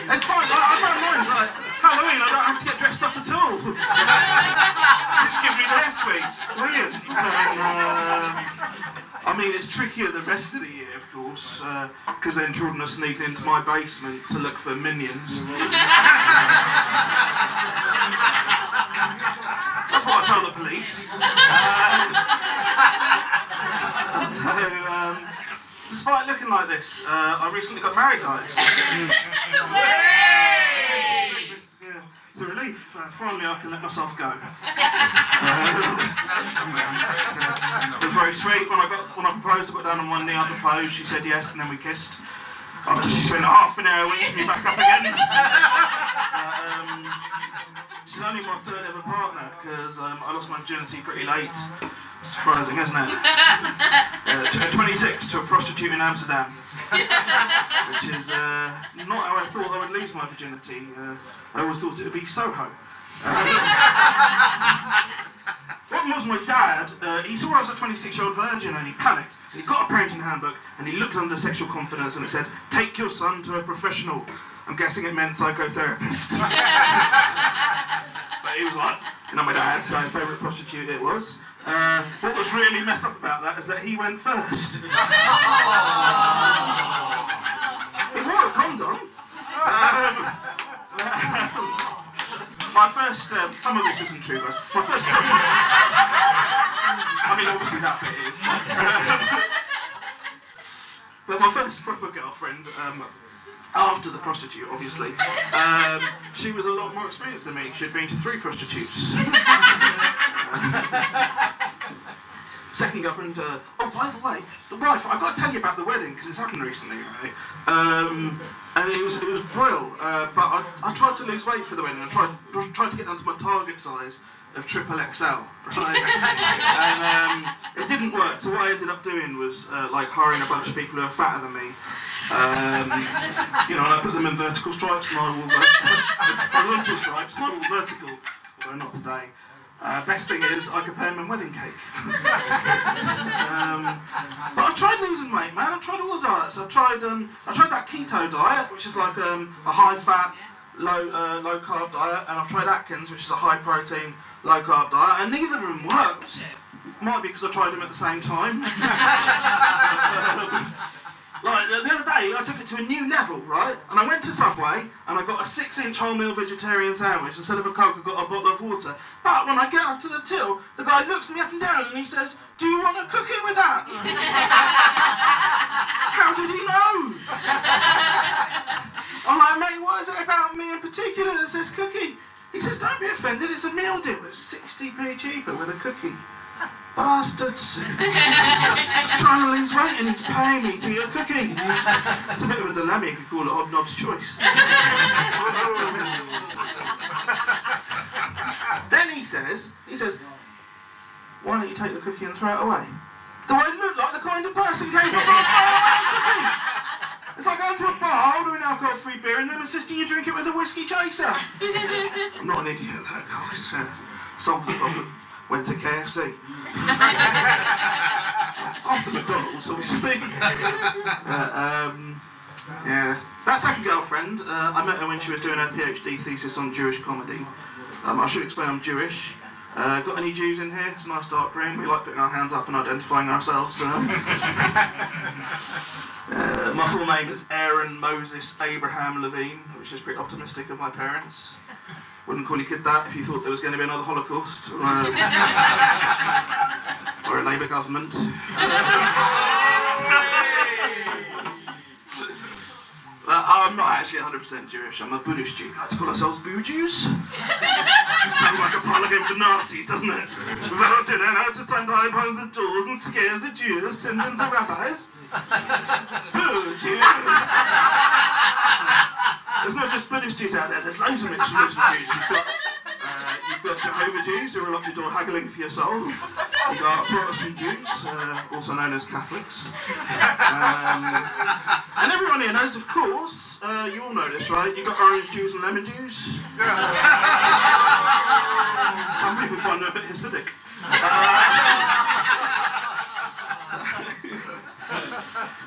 It's fine, I don't mind. Like, Halloween, I don't have to get dressed up at all. It's giving me their sweets. It's brilliant. I mean, it's trickier the rest of the year, of course, because then children are sneaking into my basement to look for minions. That's what I tell the police. Despite looking like this, I recently got married, guys. It's a relief. Finally, I can let myself go. It was very sweet. When I proposed, I got down on one knee, I proposed. She said yes, and then we kissed. after she spent half an hour winching me back up again. She's only my third ever partner because I lost my virginity pretty late. Surprising, isn't it? At 26 to a prostitute in Amsterdam, which is not how I thought I would lose my virginity. I always thought it would be Soho. What was my dad, he saw I was a 26-year-old virgin and he panicked. And he got a parenting handbook and he looked under sexual confidence and it said, take your son to a professional. I'm guessing it meant psychotherapist. But he was like, you know, my dad's favourite prostitute it was. What was really messed up about that is that he went first. He wore a condom. My first, some of this isn't true, guys. My first, I mean, obviously that bit is. But my first proper girlfriend, after the prostitute, obviously, she was a lot more experienced than me. She'd been to 3 prostitutes. Second girlfriend, oh, by the way, the wife, I've got to tell you about the wedding, because it's happened recently, right? And it was brill, but I tried to lose weight for the wedding. I tried to get down to my target size of triple XL, right? And it didn't work, so what I ended up doing was like hiring a bunch of people who are fatter than me. You know, and I put them in vertical stripes and I wore horizontal stripes and I wore vertical, although not today. Best thing is, I could pay him in wedding cake. But I tried losing weight, man. I tried all the diets. I tried that keto diet, which is like a high-fat, low carb diet, and I've tried Atkins, which is a high-protein, low-carb diet, and neither of them worked. Might be because I tried them at the same time. Like, the other day, I took it to a new level, right? And I went to Subway, and I got a 6-inch wholemeal vegetarian sandwich. Instead of a Coke, I got a bottle of water. But when I get up to the till, the guy looks me up and down, and he says, do you want to cook it with that? How did he know? I'm like, mate, what is it about me in particular that says cookie? He says, don't be offended, it's a meal deal. It's 60p cheaper with a cookie. Bastards! Trying to lose weight and he's paying me to eat a cookie. It's a bit of a dilemma, you could call it Hobnob's choice. Then he says, why don't you take the cookie and throw it away? Do I look like the kind of person capable of throwing away a cookie? It's like going to a bar, ordering alcohol-free beer and them insisting you drink it with a whiskey chaser. I'm not an idiot though, guys. Solve the problem. Went to KFC. After McDonald's, obviously. Yeah. That second girlfriend, I met her when she was doing her PhD thesis on Jewish comedy. I should explain I'm Jewish. Got any Jews in here? It's a nice dark room. We like putting our hands up and identifying ourselves. My full name is Aaron Moses Abraham Levine, which is pretty optimistic of my parents. Wouldn't call your kid that if you thought there was going to be another Holocaust or a Labour government. I'm not actually 100% Jewish. I'm a Buddhist Jew. We like to call ourselves Boo Jews. Sounds like a parlor game for Nazis, doesn't it? We've had our dinner, now it's just time to hide behind the doors and scares the Jews, Syndons and rabbis. Boo Jew! There's not just Buddhist Jews out there, there's loads of mixed religion Jews. You've got Jehovah Jews who are up your door haggling for your soul. You've got Protestant Jews, also known as Catholics. And everyone here knows, of course, you all know this, right? You've got orange Jews and lemon Jews. Some people find them a bit Hasidic.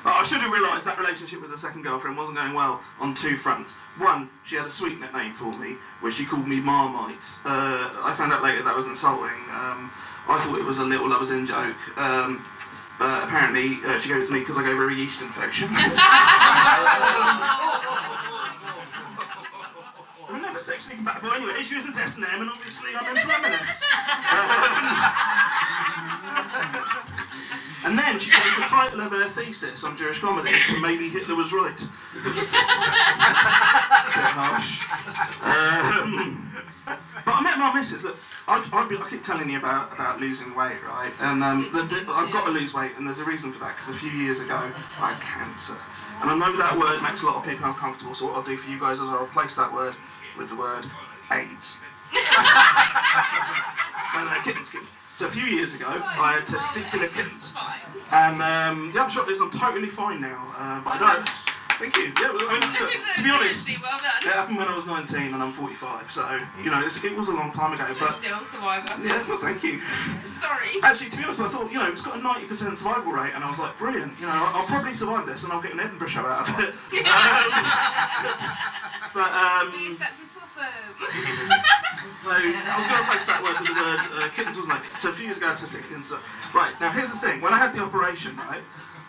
I should have realised that relationship with the second girlfriend wasn't going well on 2 fronts. One, she had a sweet nickname for me, where she called me Marmite. I found out later that was insulting. I thought it was a little lovers in joke, but apparently she gave it to me because I gave her a yeast infection. I'm never sexually compatible anyway. She was into S&M, and obviously I'm into M&Ms. And then she changed the title of her thesis on Jewish comedy to Maybe Hitler Was Right. Bit harsh. But I met my missus, look, I keep telling you about losing weight, right? And I've got to lose weight, and there's a reason for that, because a few years ago, I had cancer. And I know that word makes a lot of people uncomfortable, so what I'll do for you guys is I'll replace that word with the word AIDS. No, kittens. So a few years ago, I had testicular kittens. And the upshot is I'm totally fine now, but I don't. Thank you. Yeah, look, to be honest, Well done. it happened when I was 19 and I'm 45, so, you know, it was a long time ago, but... Still survivor. Yeah, well, thank you. Sorry. Actually, to be honest, I thought, you know, it's got a 90% survival rate, and I was like, brilliant, you know, I'll probably survive this and I'll get an Edinburgh show out of it. Please let me Swaffham. So, I was going to replace that word with the word kittens, wasn't I? So a few years ago, I tested kittens. Right, now here's the thing, when I had the operation, right,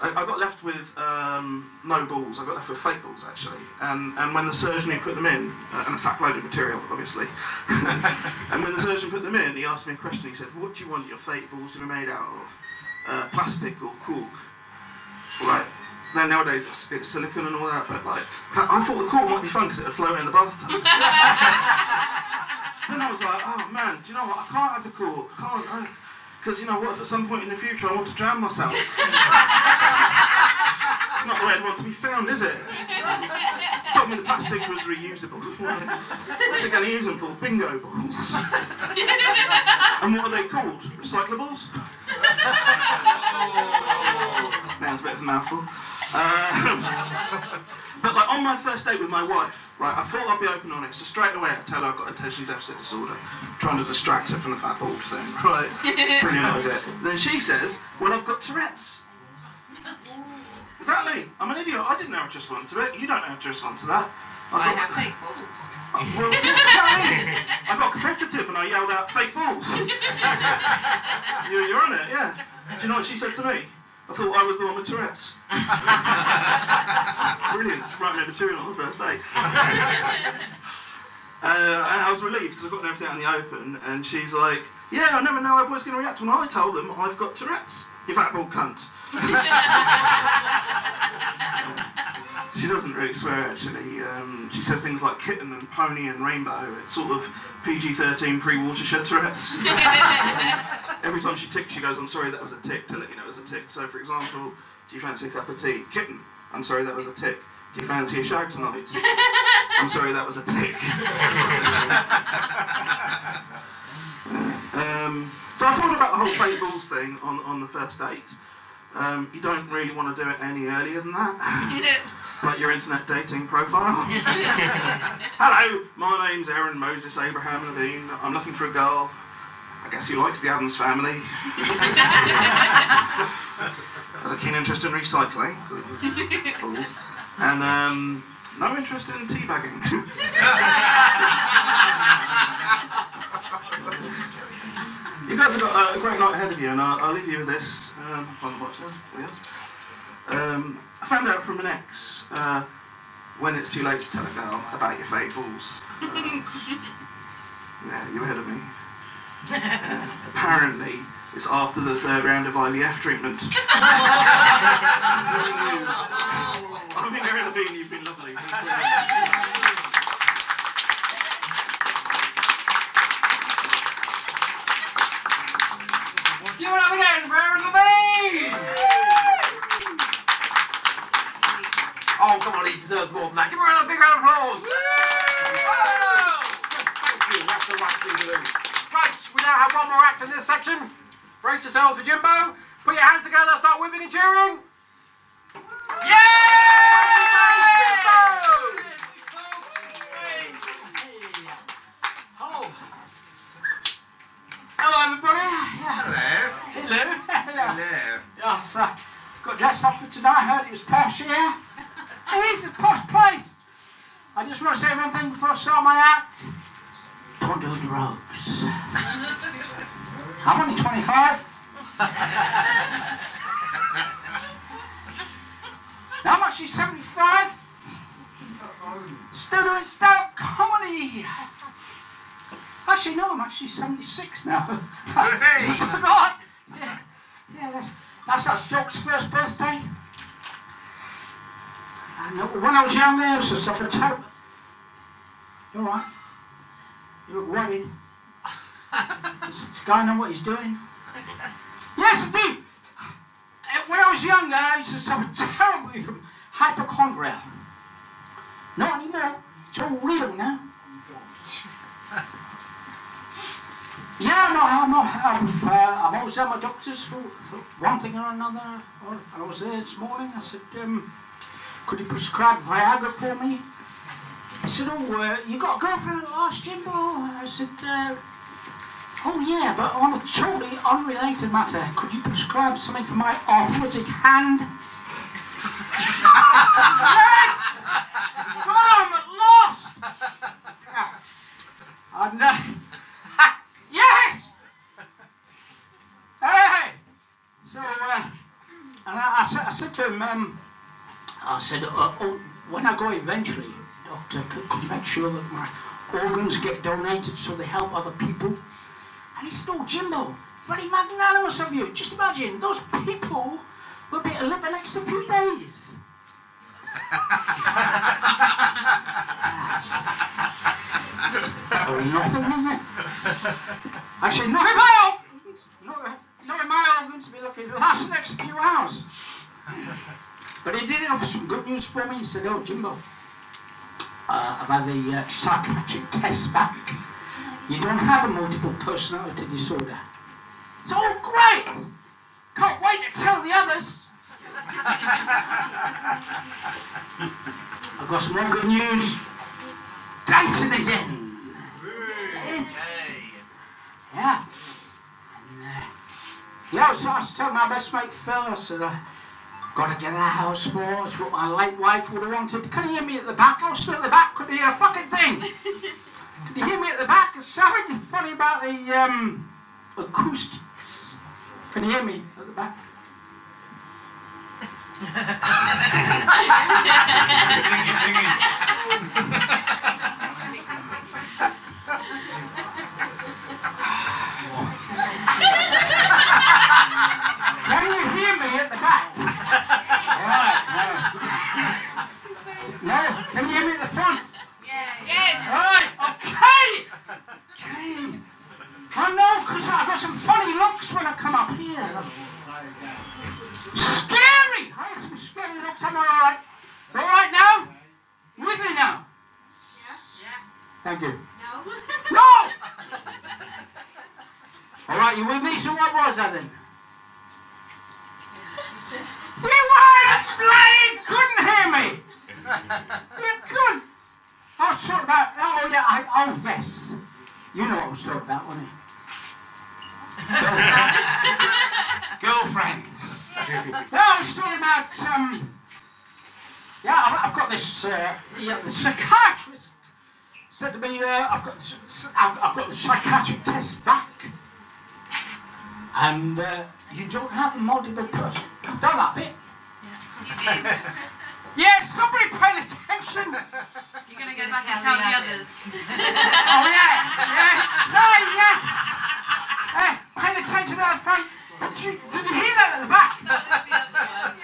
I got left with no balls. I got left with fake balls, actually. And when the surgeon who put them in, and a sack-loaded material, obviously, and when the surgeon put them in, he asked me a question. He said, what do you want your fake balls to be made out of? Plastic or cork? Right. Now, nowadays, it's silicone and all that, but like, I thought the cork might be fun because it would float in the bathtub. Then I was like, oh man, do you know what? I can't have the cork. I can't. Because, you know, what if at some point in the future I want to drown myself? It's not the way I'd want to be found, is it? Told me the plastic was reusable. What's it going to use them for? Bingo balls. And what are they called? Recyclables? That's a bit of a mouthful. But like on my first date with my wife, right, I thought I'd be open and honest, so straight away I tell her I've got attention deficit disorder, trying to distract her from the fat bald thing, right? Brilliant idea. Then she says, well, I've got Tourette's. Exactly. I'm an idiot. I didn't know how to respond to it. You don't know how to respond to that. I have fake balls. Well, yes, exactly. I got competitive and I yelled out, fake balls. You're on it, yeah. Do you know what she said to me? I thought I was the one with Tourette's. Brilliant. Write me material on the first day. And I was relieved because I got everything out in the open, and she's like, yeah, I never know how boys going to react when I told them I've got Tourette's. You fat bald cunt. She doesn't really swear, actually. She says things like kitten and pony and rainbow. It's sort of PG-13 pre-watershed Tourette's. Every time she ticks, she goes, I'm sorry, that was a tick, to let you know it was a tick. So, for example, do you fancy a cup of tea? Kitten, I'm sorry, that was a tick. Do you fancy a shag tonight? I'm sorry, that was a tick. So I told her about the whole fake balls thing on the first date. You don't really want to do it any earlier than that. Like your internet dating profile. Hello, my name's Aaron Moses Abraham Levine. I'm looking for a girl, I guess, who likes the Addams Family. Has a keen interest in recycling, balls, and no interest in teabagging. You guys have got a great night ahead of you, and I'll leave you with this. Fun to watch that. I found out from an ex when it's too late to tell a girl about your fake balls. Yeah, you're ahead of me. Apparently, it's after the 3rd round of IVF treatment. I mean, Aaron Levine, you've been lovely. Give it up again for Aaron Levine! Oh, come on, he deserves more than that. Give him a big round of applause! Thank you, that's the right thing to do. Right, we now have one more act in this section. Brace yourselves for Jimbo. Put your hands together, start whipping and cheering. Hello, everybody. Hello. Hello. Hello. Yes, got dressed up for tonight. Heard it was posh here. It is a posh place. I just want to say one thing before I start my act. Don't do drugs. I'm only 25. Now I'm actually 75. Still doing stand-up comedy. Actually, no, I'm actually 76 now. I forgot. Yeah, that's Jock's first birthday. And when I was young, there was stuff for toe. You all right? You look worried. guy know what he's doing? Yes, I do. When I was younger, I used to suffer terribly from hypochondria. Not anymore. It's all real now. Yeah, I'm always at my doctor's for one thing or another. I was there this morning. I said, could you prescribe Viagra for me? I said, you got a girlfriend at last, Jimbo? I said, oh yeah, but on a totally unrelated matter, could you prescribe something for my arthritic hand? Yes! God, I'm at last! And, yes! Hey! So, and I said to him, when I go eventually, doctor, could you make sure that my organs get donated so they help other people? And he said, oh, Jimbo, very magnanimous of you. Just imagine, those people will be able to live an extra few days. Nothing, isn't it? Actually, not in my organs. Not in my organs, be lucky to last the next few hours. But he did have some good news for me. He said, oh, Jimbo, I've had the psychiatric test back. You don't have a multiple personality disorder. It's all great! Can't wait to tell the others. I've got some more good news. Dating again. Yeah. And, so I was telling my best mate Phil, I said, gotta get out of the house more. It's what my late wife would have wanted. Can you hear me at the back? I was still at the back, couldn't hear a fucking thing. Can you hear me at the back? There's something funny about the acoustics. Can you hear me at the back? I think you're singing. Can you hear me at the back? Alright, no. No? Can you hear me at the front? Yes. Alright, okay! Okay. I know, because I've got some funny looks when I come up here. Scary! I have some scary looks, I'm alright. Alright now? You with me now? Yeah. Thank you. No. No! Alright, you with me? So what was that then? You weren't playing! Couldn't hear me! You couldn't! I was talking about... Oh, yeah, oh, yes. You know what I was talking about, wasn't you? Girlfriends. No, I was talking about, yeah, I've got this, the psychiatrist said to me, I've got the psychiatric test back. And, you don't have a multiple person. I've done that bit. You did. Yeah, somebody paying attention. You're going to go back and tell the others. Oh, yeah. Sorry, yes. Hey, paying attention to the front. Did you hear that at the back? That was the other one.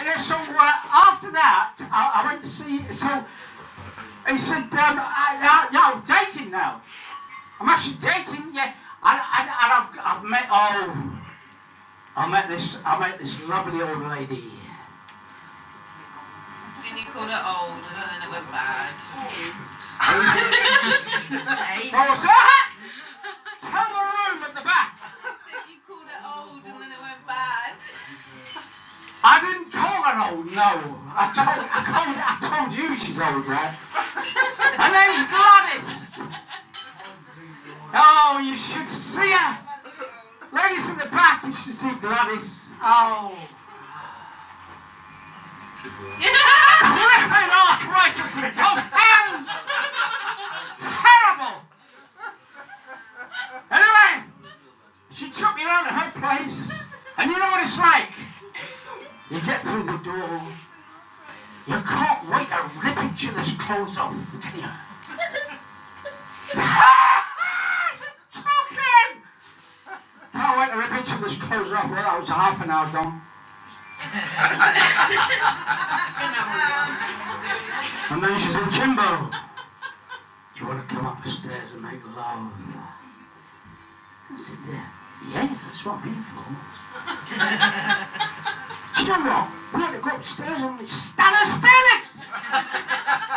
Yeah, so after that, I went to see, so he said, I'm dating now. I'm actually dating, yeah. And I've met, I met this lovely old lady. Then you called her old and then it went bad. What was that? Tell the room at the back. You called her old and then it went bad. I didn't call her old, no. I told you she's old, right? Her name's Gladys. Oh, you should see her. Ladies in the back, you should see Gladys. Oh. Crippling arthritis in both hands. Terrible. Anyway, she took me around to her place, and you know what it's like. You get through the door, you can't wait to rip each other's clothes off, can you? Talking! Can't wait to rip each other's clothes off. Well, that was half an hour done. And then she said, Jimbo, do you want to come up the stairs and make love? I said, yeah, that's what I'm here for. Do you know what? We had to go upstairs on this standard stairlift.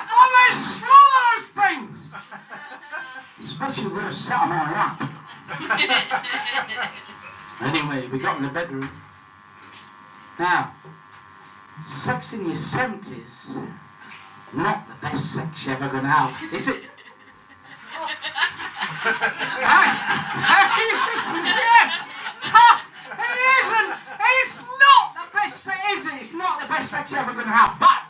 Oh, they smother those things. Especially when they're sat on my lap. Anyway, we got in the bedroom. Now, sex in your 70s, not the best sex you're ever going to have, is it? It isn't! It's not the best sex, is it? It's not the best sex you're ever going to have, but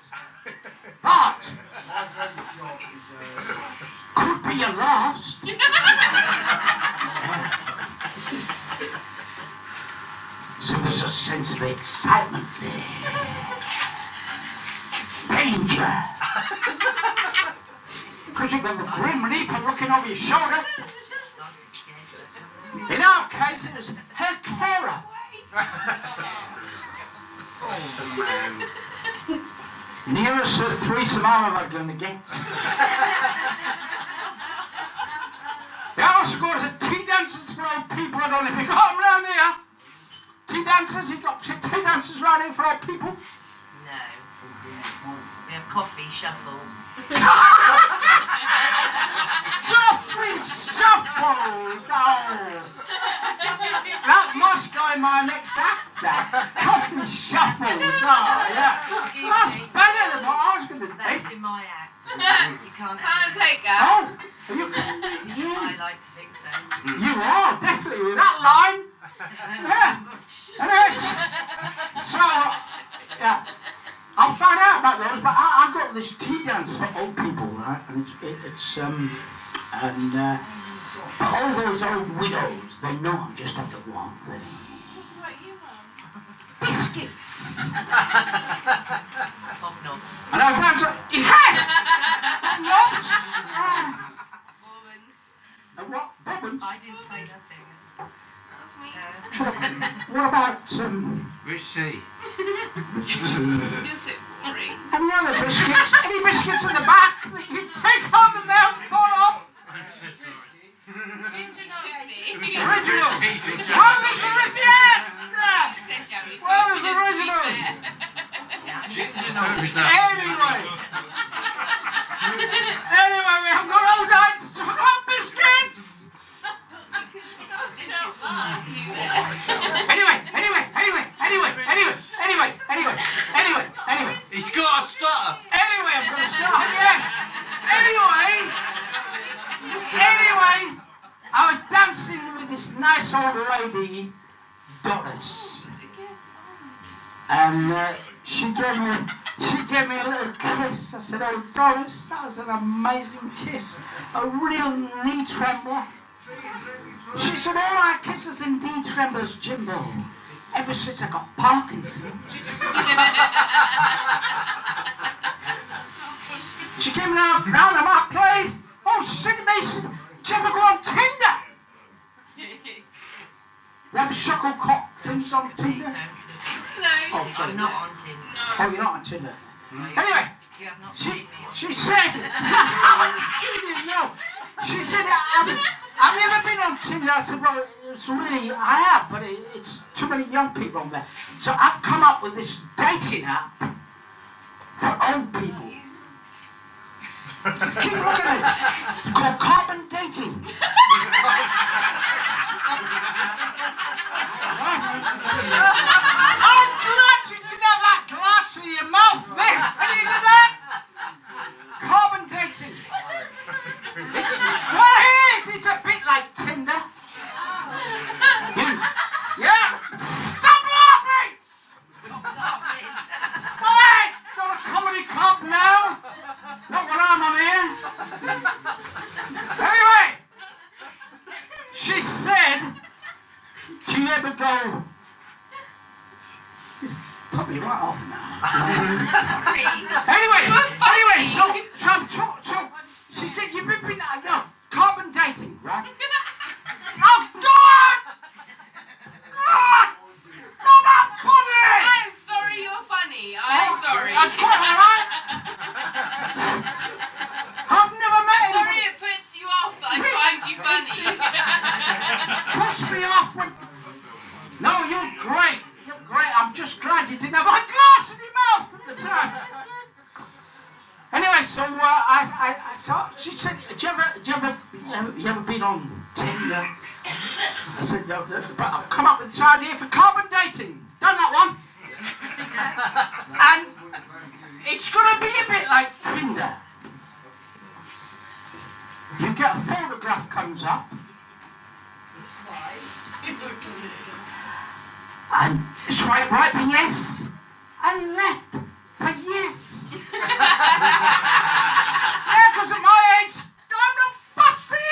could be your last. So there's a sense of excitement there. Danger. Because you've got the Grim Reaper looking over your shoulder. In our case, it was her carer. Nearest to threesome am I going to get? They also go to tea dances for old people. I don't know if you got them round here. Tea dancers? You got tea dancers round here for old people? No. We have coffee shuffles. Coffee shuffles! Oh! That must go in my next act, that. Coffee shuffles! Oh, yeah. Excuse That's me. better than what I was going to That's think. in my act. You can't Can't take her. Oh! Are you yeah. I like to think so. You are, definitely, with that line. Yeah. Anyways, so, yeah. I'll find out about those, but I got this tea dance for old people, right? And but all those old widows, they know I'm just after one thing. Biscuits. Hobnobs. And I was dancing, yeah! What? And what? Bobbins? I didn't say nothing. What about, Which tea? Is it boring? any other biscuits? Any biscuits in the back that you think of and they haven't thought of? Ginger nutsy. Original! Well, there's original! Well, there's originals! Anyway, we haven't got all night to talk about biscuits! Anyway. He's got a stutter. Anyway, I'm going to start again. Anyway, I was dancing with this nice old lady, Doris, and she gave me a little kiss. I said, "Oh, Doris, that was an amazing kiss, a real knee trembler." She said, "All my kisses and knee tremblers, Jimbo, ever since I got Parkinson's." She came round to my place. Oh, she said to me, she said, "Did you ever go on Tinder?" You have shuttlecock things on Tinder? No, I'm not on Tinder. Oh, you're not on Tinder. Anyway, You have not seen me on she said, she didn't know. She said, have you ever been on Tinder? I said, well, it's really, I have, but it's too many young people on there. So I've come up with this dating app for old people. Keep looking at it. It's called carbon dating. I'm glad you didn't have that glass in your mouth there. Have you done that? Carbon dating. Well, it is. It's a bit like Tinder. Yeah. Stop laughing! Alright, not a comedy club now. Not when I'm on here. Anyway, she said, "Do you ever go?" You've put me right off now. Anyway, so she said, "You've been no, carbon dating, right?" Oh God! God! Not that funny! I'm sorry you're funny. I'm sorry. That's quite alright. I've never met Sorry anybody. it puts you off that I find you funny. Puts glad you didn't have a glass in your mouth at the time. Anyway, so I saw. She said, you ever been on Tinder? I said, no, but I've come up with this idea for carbon dating. Done that one. And it's going to be a bit like Tinder. You get a photograph comes up. And swipe right for yes, and left for yes. Yeah, because at my age, I'm not fussy.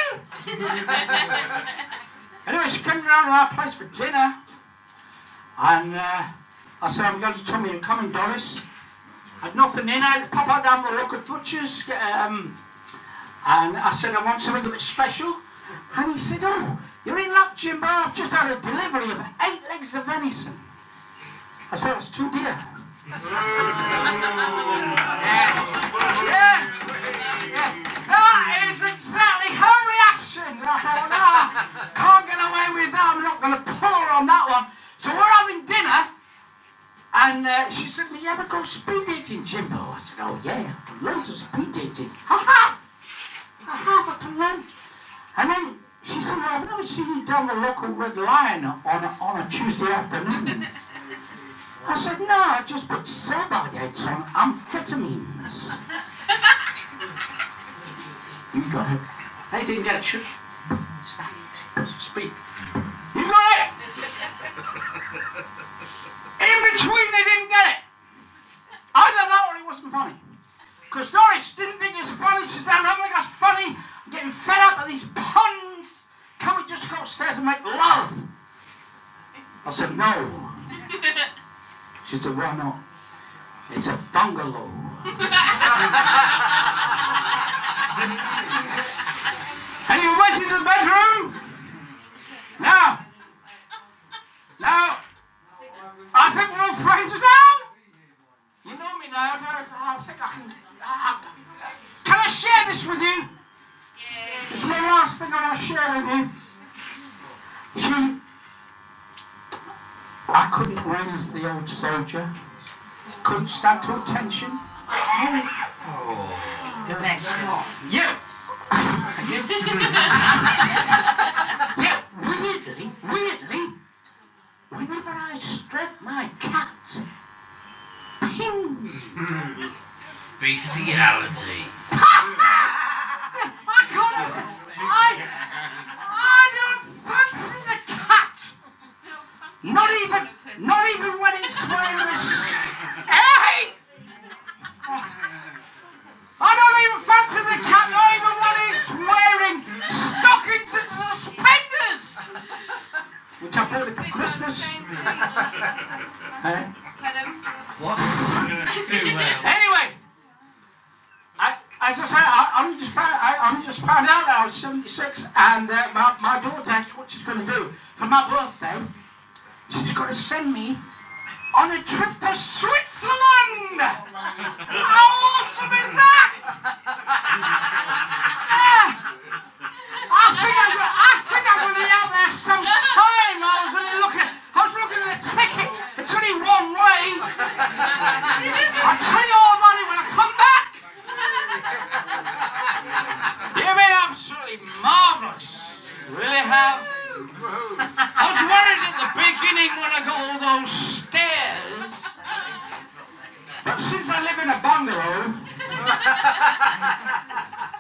Anyway, she came round to our place for dinner, and I said, I'm going to Tommy and coming, Doris. Had nothing in it, pop out down the local butcher's, and I said, I want something a bit special. And he said, oh, you're in luck, Jimbo. I've just had a delivery of 8 legs of venison. I said, that's too dear. Yeah. That is exactly her reaction. And I thought, no, can't get away with that. I'm not going to pull her on that one. So we're having dinner. And she said, will you ever go speed dating, Jimbo? I said, oh, yeah, I've done loads of speed dating. I have done loads. And then she said, well, I've never seen you down the local Red Lion on a Tuesday afternoon. I said, no, I just put sell-by dates on amphetamines. You got it. They didn't get it. Speak. You got it! In between, they didn't get it. Either that or it wasn't funny. Because Doris didn't think it was funny. She said, I don't think that's funny. I'm getting fed up with these puns. Can't we just go upstairs and make love? I said, no. She said, why not? It's a bungalow. And he went into the bedroom. Now, I think we're all friends now. You know me now. I think I can. Can I share this with you? Yeah. It's my last thing I want to share with you. I couldn't raise the old soldier. Couldn't stand to attention. Bless you. Yeah. Yeah, weirdly, whenever I stroke my cat, ping. Bestiality. I couldn't. I don't fancy the cat. Not even when it's wearing a hey! I don't even fancy the cat, not even when it's wearing stockings and suspenders! Which I bought it for Christmas. What? Anyway, as I say, I only just found out that I was 76, and my daughter, what she's going to do for my birthday, she's going to send me on a trip to Switzerland! How awesome is that? I think I'm going to be out there sometime. I was looking at the ticket. It's only one way. I'll tell you all about it when I come back. You've been absolutely marvellous. You really have. I was worried at the beginning when I got all those stairs. But since I live in a bungalow,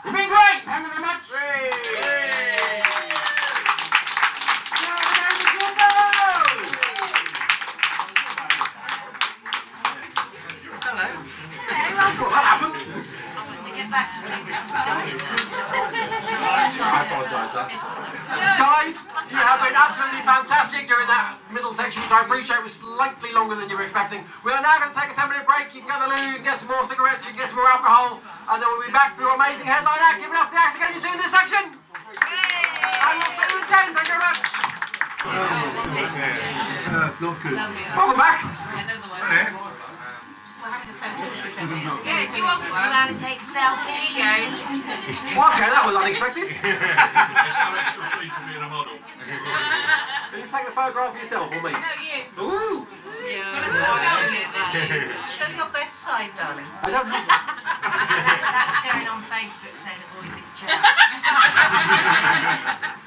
you've been great. Thank you very much. What happened? I apologise, guys, you have been absolutely fantastic during that middle section, which I appreciate was slightly longer than you were expecting. We are now going to take a 10-minute break. You can go to the loo, you can get some more cigarettes, you can get some more alcohol, and then we'll be back for your amazing headline act. Give it up for the acts again you see in this section. And we'll see you again. Thank you very much. Not good. Welcome back. Another one. We're having a photo shoot. Yeah, do you want one? Trying to take a selfie. There you go. Well, okay, that was unexpected. It's no extra fee for being a model. Can you take a photograph of yourself or me? No, you. Ooh. Yeah. Show your best side, darling. I don't have that. That's going on Facebook saying avoid this chair.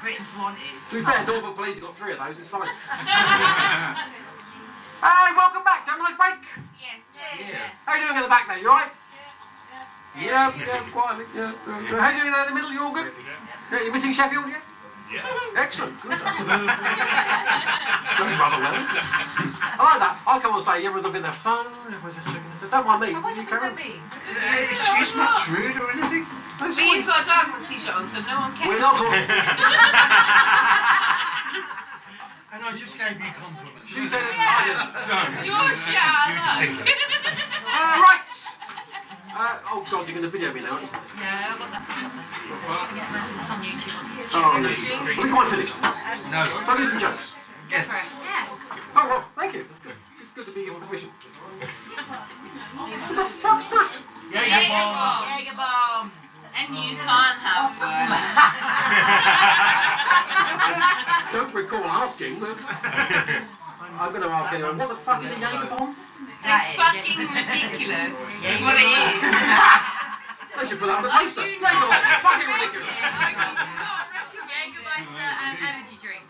Britain's wanted. To be fair, Norfolk Police have got 3 of those, it's fine. Hey, welcome back. Did you have a nice break? Yes. How you doing in the back there? You alright? Yeah, quietly. Yeah. How you doing there in the middle? You all good? Yeah, you missing Sheffield yet? Yeah. Excellent. Good. Going rather well. I like that. I come on say everyone's looking at their phone. Everyone's just checking. Don't mind me. What You did carry that on. mean? Excuse me, rude or anything? That's But fine. you've got a dark t-shirt on, so no one cares. We're not talking. And I just gave you compliments. She said it. I didn't. You're shut up. Right. Oh God, you're going to video me now, aren't you? Yeah, I've got that. It's on YouTube. Oh, no. Are we quite finished? No. So I'll do some jokes. Yes. Oh, well, thank you. That's good. It's good to be given permission. What the fuck's that? Jaeger bombs. And you can't have one. Don't recall asking, but I'm going to ask anyway. What the fuck is a Jaeger bomb? It's fucking ridiculous. That's what it is. They should put that on the poster. Jaeger bomb. It's fucking ridiculous. Jägermeister and energy drink.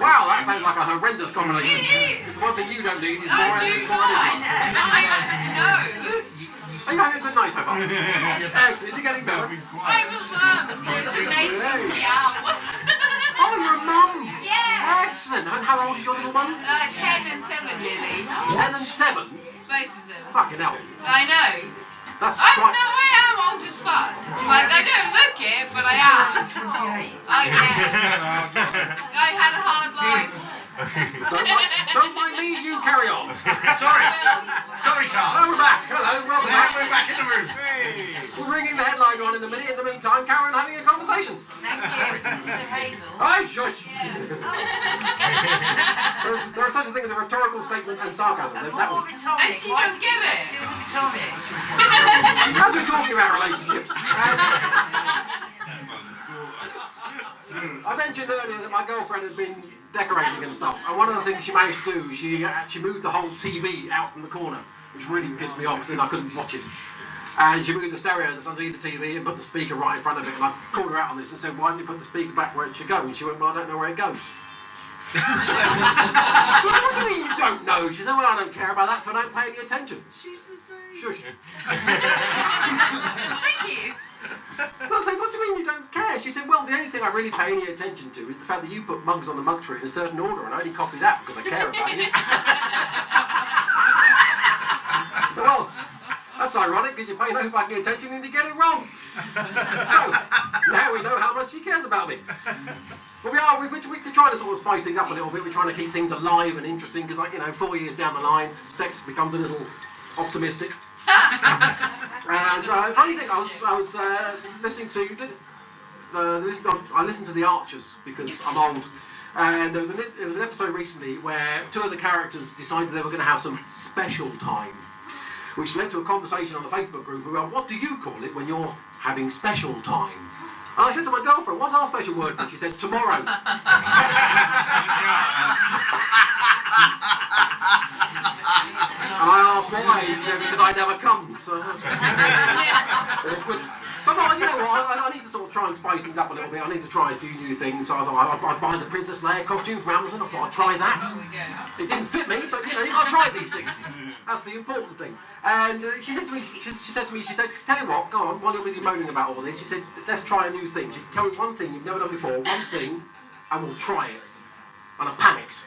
Wow, that sounds like a horrendous combination. Because the one thing you don't need is more energy. Are you having a good night so far? Excellent. Is it getting better? I'm a mum, so it's amazing. Oh, you're a mum. Yeah. Excellent. And how old is your little mum? 10 and 7 nearly. 10 and 7? Both of them. Fucking hell. I know. That's I quite... am old as fuck. Like, I don't look it, but I am. 28. I guess. I had a hard life. Don't mind me, you carry on. Sorry, Carl. Oh, we're back. Hello, welcome back. We're back in the room. We're bringing the headline on in a minute. In the meantime, Karen having a conversation. Thank you. So Hazel. Hey, shush. There are such a thing as a rhetorical statement and sarcasm. That was... And she does get it. As we're talking about relationships, I mentioned earlier that my girlfriend had been decorating and stuff, and one of the things she managed to do, she actually moved the whole TV out from the corner, which really pissed me off, then I couldn't watch it. And she moved the stereo that's underneath the TV and put the speaker right in front of it, and I called her out on this and said, why didn't you put the speaker back where it should go? And she went, well, I don't know where it goes. What do you mean you don't know? She said, well, I don't care about that, so I don't pay any attention. She's the same. Shush. Thank you. So I said, what do you mean you don't care? She said, well, the only thing I really pay any attention to is the fact that you put mugs on the mug tree in a certain order, and I only copy that because I care about you. Well, that's ironic, because you pay no fucking attention and you get it wrong. No. Now we know how much she cares about me. But we're trying to sort of spice things up a little bit. We're trying to keep things alive and interesting, because, like, 4 years down the line, sex becomes a little optimistic. And funny thing, I was listening to I listened to The Archers because I'm old, and there was an episode recently where 2 of the characters decided they were going to have some special time, which led to a conversation on the Facebook group about what do you call it when you're having special time. And I said to my girlfriend, what's our special word for it? She said, tomorrow. And I asked why, she said, because I never come. So, awkward. But I thought, you know what, I need to sort of try and spice things up a little bit. I need to try a few new things. So I thought I'd buy the Princess Leia costume from Amazon. I thought I'd try that. It didn't fit me, but you got to try these things. That's the important thing. And she said to me, tell you what, go on, while you're busy moaning about all this, she said, let's try a new thing. She said, tell me one thing you've never done before, one thing, and we'll try it. And I panicked.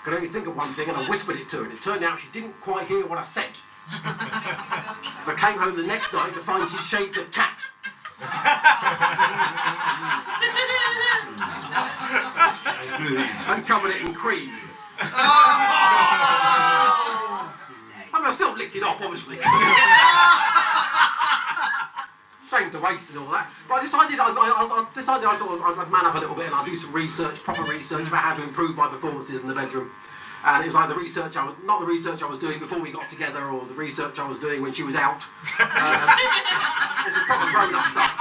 Could only think of one thing, and I whispered it to her, and it turned out she didn't quite hear what I said. So I came home the next night to find she'd shaved the cat. And covered it in cream. I mean, I still licked it off, obviously. Shame to waste and all that. But I decided I'd man up a little bit and I'd do some research, proper research about how to improve my performances in the bedroom. And it was like not the research I was doing before we got together, or the research I was doing when she was out. This is proper grown-up stuff.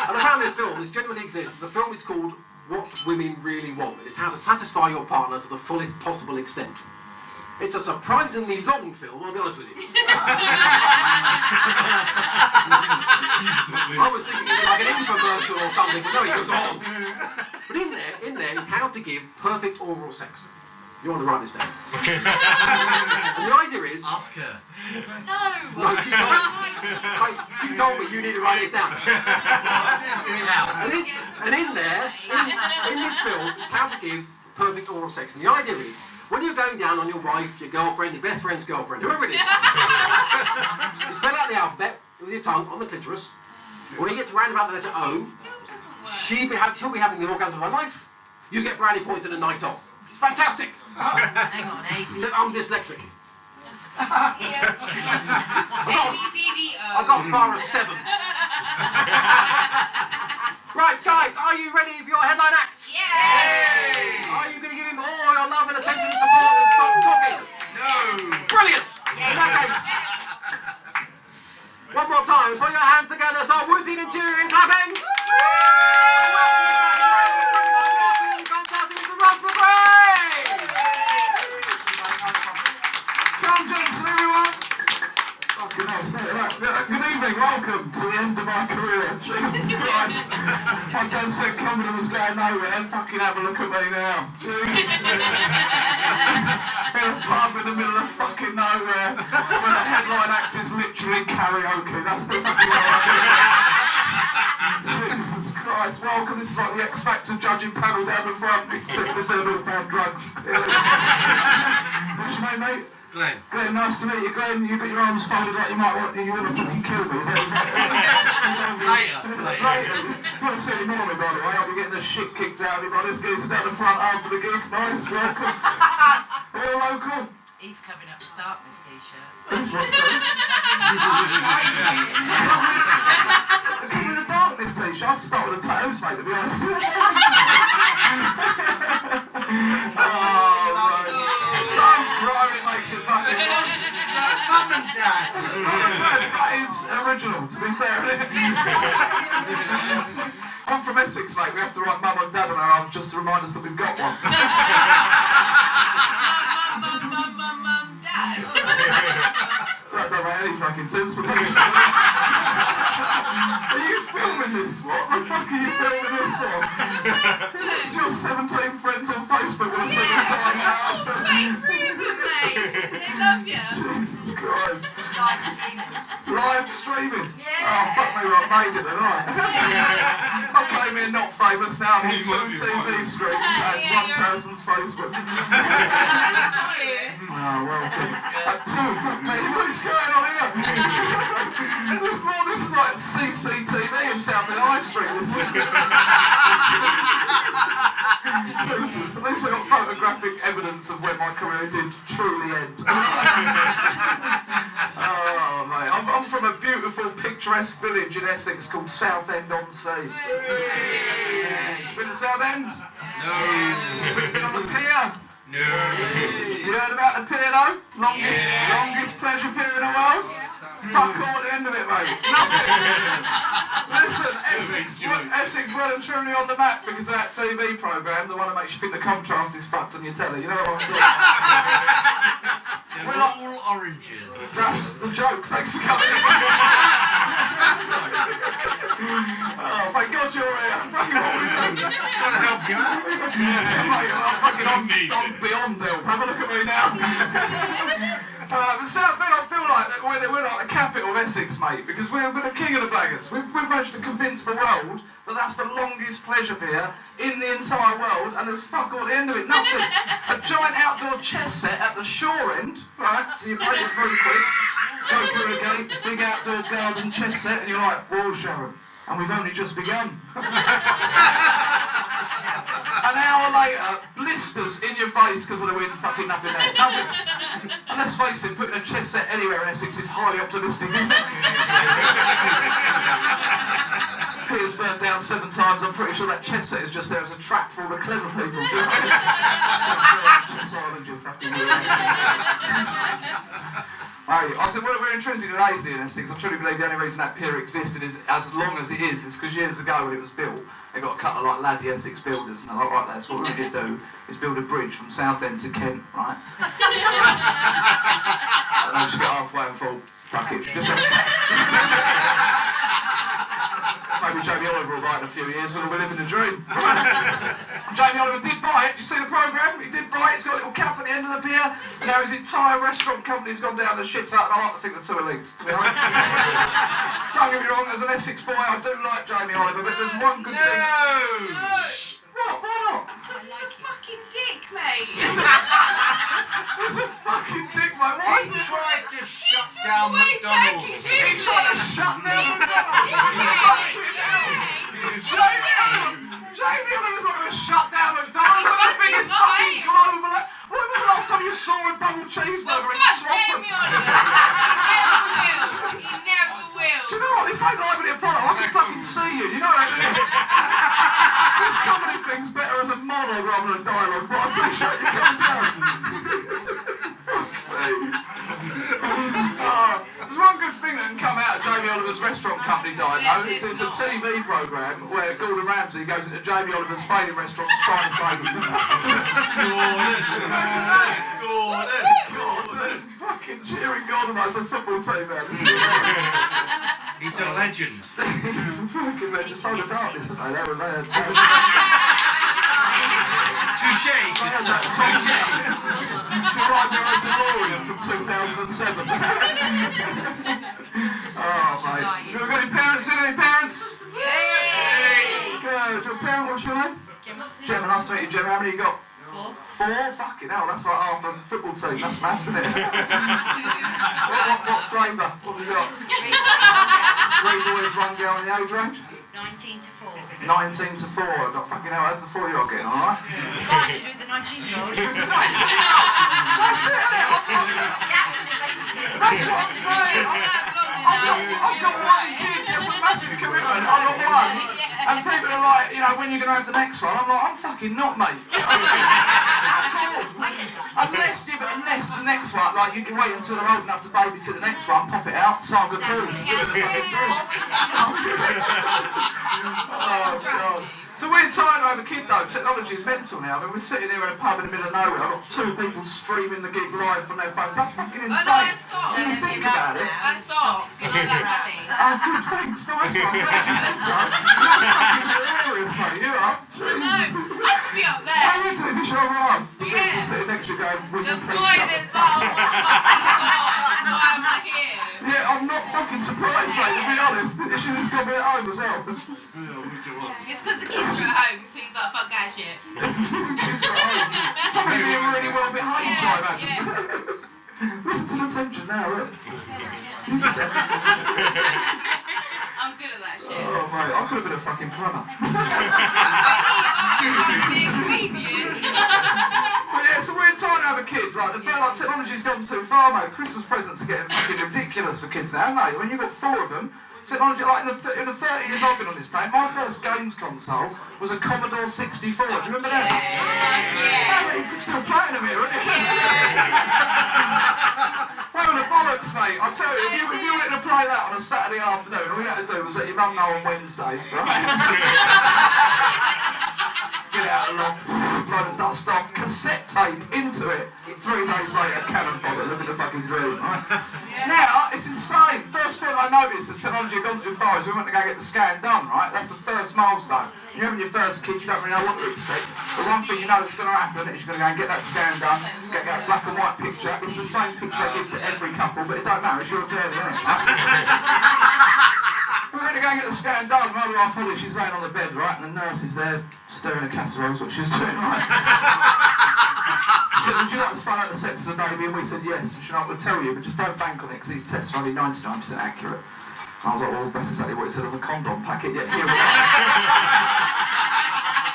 And I found this film. This genuinely exists. The film is called What Women Really Want. It's how to satisfy your partner to the fullest possible extent. It's a surprisingly long film, I'll be honest with you. I was thinking it'd be like an infomercial or something, but no, it goes on. But in there is how to give perfect oral sex. You want to write this down. And the idea is... Ask her. No, she told me you need to write this down. And in there, in this film, it's how to give perfect oral sex. And the idea is, when you're going down on your wife, your girlfriend, your best friend's girlfriend, whoever it is, you spell out the alphabet with your tongue on the clitoris. When you get to round about the letter O, she'll be having the orgasm of her life. You get brownie points and a night off. It's fantastic. Hang on, He said, I'm dyslexic. A, B, C, D, O. I got as far as 7. Right, guys, are you ready for your headline act? Yay! Are you going to give him all your love and attention and support and stop talking? No. Brilliant! In that case, one more time, put your hands together, so whooping and cheering and clapping. Fantastic, Mr. Ross McRae! Come, Johnson, everyone! Fucking hell, stay right. Good evening, welcome to the end of my career. Jesus Christ. My dad said comedy was going nowhere. Fucking have a look at me now. Jesus. In a pub in the middle of fucking nowhere, where the headline act is literally karaoke. That's the fucking Jesus Christ, welcome. This is like the X Factor judging panel down the front, except they've all found drugs. What's your name, mate? Glenn. Glenn, nice to meet you. Glenn, you've got your arms folded like you want to fucking kill me. Is that Later. If you want to see any more of me, by the way, I'll be getting the shit kicked out of me by this geezer down the front after the gig. Nice, welcome. All local. He's covering up the darkness t-shirt. Who's what, sorry? Covering the darkness t-shirt. I've started with the tattoos, mate, to be honest. Don't groan, it makes it fucking fun. Mum and Dad. That is original, to be fair. I'm from Essex, mate. We have to write mum and dad on our arms just to remind us that we've got one. Mum, Dad. That don't make any fucking sense, but are you filming this? What the fuck are you filming this for? It's your 17 friends on Facebook will see you dying out. 23 of them, mate. They love you. Jesus Christ. Live streaming. Live streaming? Yeah. Oh, fuck me, I made it tonight. I came in not famous, now I'm on 2 TV screens and one person's Facebook. Oh, welcome. At 2, fuck me, what's going on here? There's more, this is like CCTV in South in High Street, isn't it? Jesus, at least I got photographic evidence of when my career did truly end. Oh, mate, I'm from a beautiful, picturesque village in Essex called Southend-on-Sea. Yeah. You been to Southend? No. Been on the pier? No. You heard about the pier though? Longest pleasure pier in the world? Fuck all at the end of it, mate. Nothing. Listen, Essex well and truly on the map because of that TV programme, the one that makes you think the contrast is fucked on your telly. You know what I'm talking about? We're not all oranges. That's the joke. Thanks for coming in. Oh, thank God you're here. Fucking what we doing? Trying to help you out. Mate, I'm fucking on beyond help. Have a look at me now. But Southend, I feel like that we're like the capital of Essex, mate, because we're the king of the blaggers. We've managed to convince the world that that's the longest pleasure pier in the entire world, and there's fuck all at the end of it, nothing. A giant outdoor chess set at the shore end, right? So you pay your £3, go through the gate, big outdoor garden chess set, and you're like, well, Sharon, and we've only just begun. An hour later, blisters in your face because of the wind, fucking nothing there. Nothing. And let's face it, putting a chess set anywhere in Essex is highly optimistic, isn't it? Pier's burnt down 7 times. I'm pretty sure that chess set is just there as a trap for all the clever people. Do you know? Chess Island, you fucking weirdo. Hey, I said, we're intrinsically lazy in Essex. I truly believe the only reason that pier existed is as long as it is because years ago when it was built, they got a couple of like laddie Essex builders, and they're like, right, lads, what we need to do is build a bridge from Southend to Kent, right? And they just get halfway and fall, fuck it, just maybe Jamie Oliver will buy it in a few years when we're living the dream. Jamie Oliver did buy it. Did you see the programme? He did buy it. It's got a little cafe at the end of the pier. And now his entire restaurant company's gone down the shit out, and I like to think the two are linked, to be honest. Don't get me wrong, as an Essex boy, I do like Jamie Oliver, but there's one good thing. Shh. What? Why not? He's a fucking dick, mate. He's a fucking dick, mate. Why is He he tried to shut down McDonald's. He tried to shut down McDonald's. Jamie Oliver's not going to shut down McDonald's. They're the biggest fucking global. When was the last time you saw a double cheeseburger in Swaffham? Jamie Oliver. He never will. Do you know what? This ain't live at the Apollo. I can fucking see you. You know that, don't you? This comedy thing's better as a monologue rather than a dialogue, but I appreciate you coming down. There's one good thing that can come out of Jamie Oliver's restaurant company dying though. It's a TV programme where Gordon Ramsay goes into Jamie Oliver's failing restaurants trying to save them. Gordon! Fucking cheering Gordon like it's a football team out. He's a legend. He's a fucking legend. So the darkness, aren't they? They were there. Touché. To ride your own DeLorean from 2007. Oh, mate. You got any parents in? Any parents? Yay! Good. Your parent, what's your name? Gemma. Gemma, nice to meet you, Gemma. How many you got? 4. 4? Fucking hell, that's like half a football team. That's maths, isn't it? What flavour? What have you got? 3 boys, 1 girl in the age range? 19 to 4. 19 to 4. I've got fucking hell, how's the 4-year-old getting on, alright? Fine, she's with the 19-year-old. That's it, isn't it? That's what I'm saying. I've got 1 kid, that's a massive commitment. I've got 1. And people are like, you know, when are you going to have the next one? I'm like, I'm fucking not, mate. At all. Unless the next one, like you can wait until they're old enough to babysit the next one, pop it out, Saga Cruise. Oh, God. So we're tired of a kid though, technology's mental now. I mean, we're sitting here in a pub in the middle of nowhere, I've got 2 people streaming the gig live from their phones. That's fucking insane. When you think about it. I stopped. You're not that funny. Oh, good, thanks. Nice one. Glad you said so. You're fucking hilarious, mate. You are. No, I should be up there. How are you doing? Is this your wife? The bitch is sitting next to you going, will The you please boy shut the that's fuck like, up? why am I here? Yeah, I'm not fucking surprised, mate, to be honest. She just got me at home as well. It's because the kids are at home, so he's like, fuck that shit. Kids are at home. Probably being really well behaved, I imagine. Listen to the tension now, look. I'm good at that shit. Oh, mate, I could have been a fucking plumber. Big comedian. But yeah, so we're trying to have a kid, right? The fact like technology's gone too far, mate. Christmas presents are getting fucking ridiculous for kids now, mate. When you've got 4 of them, technology, like in the 30 years I've been on this planet, my first games console was a Commodore 64. Do you remember that? Yeah. You can still play them here, isn't it? They were the bollocks, mate. I tell you, if you wanted to play that on a Saturday afternoon, all you had to do was let your mum know on Wednesday, right? Get out of the loft, blow the dust off, cassette tape into it. 3 days later, cannon fodder, living the fucking dream, right? Now, it's insane. First point I noticed that technology had gone too far is we went to go get the scan done, right? That's the first milestone. You're having your first kid, you don't really know what to expect. The one thing you know that's going to happen is you're going to go and get that scan done, get that black and white picture. It's the same picture they give to every couple, but it don't matter, it's your journey, isn't it? We went to go and get the scan done. My other half Holly, she's laying on the bed, right? And the nurse is there stirring a casserole, what she was doing, right? She said, would you like to find out the sex of the baby? And we said, yes. And she said, I'm going to tell you, but just don't bank on it, because these tests are only 99% accurate. And I was like, well, that's exactly what it said on the condom packet. Yeah, here we are.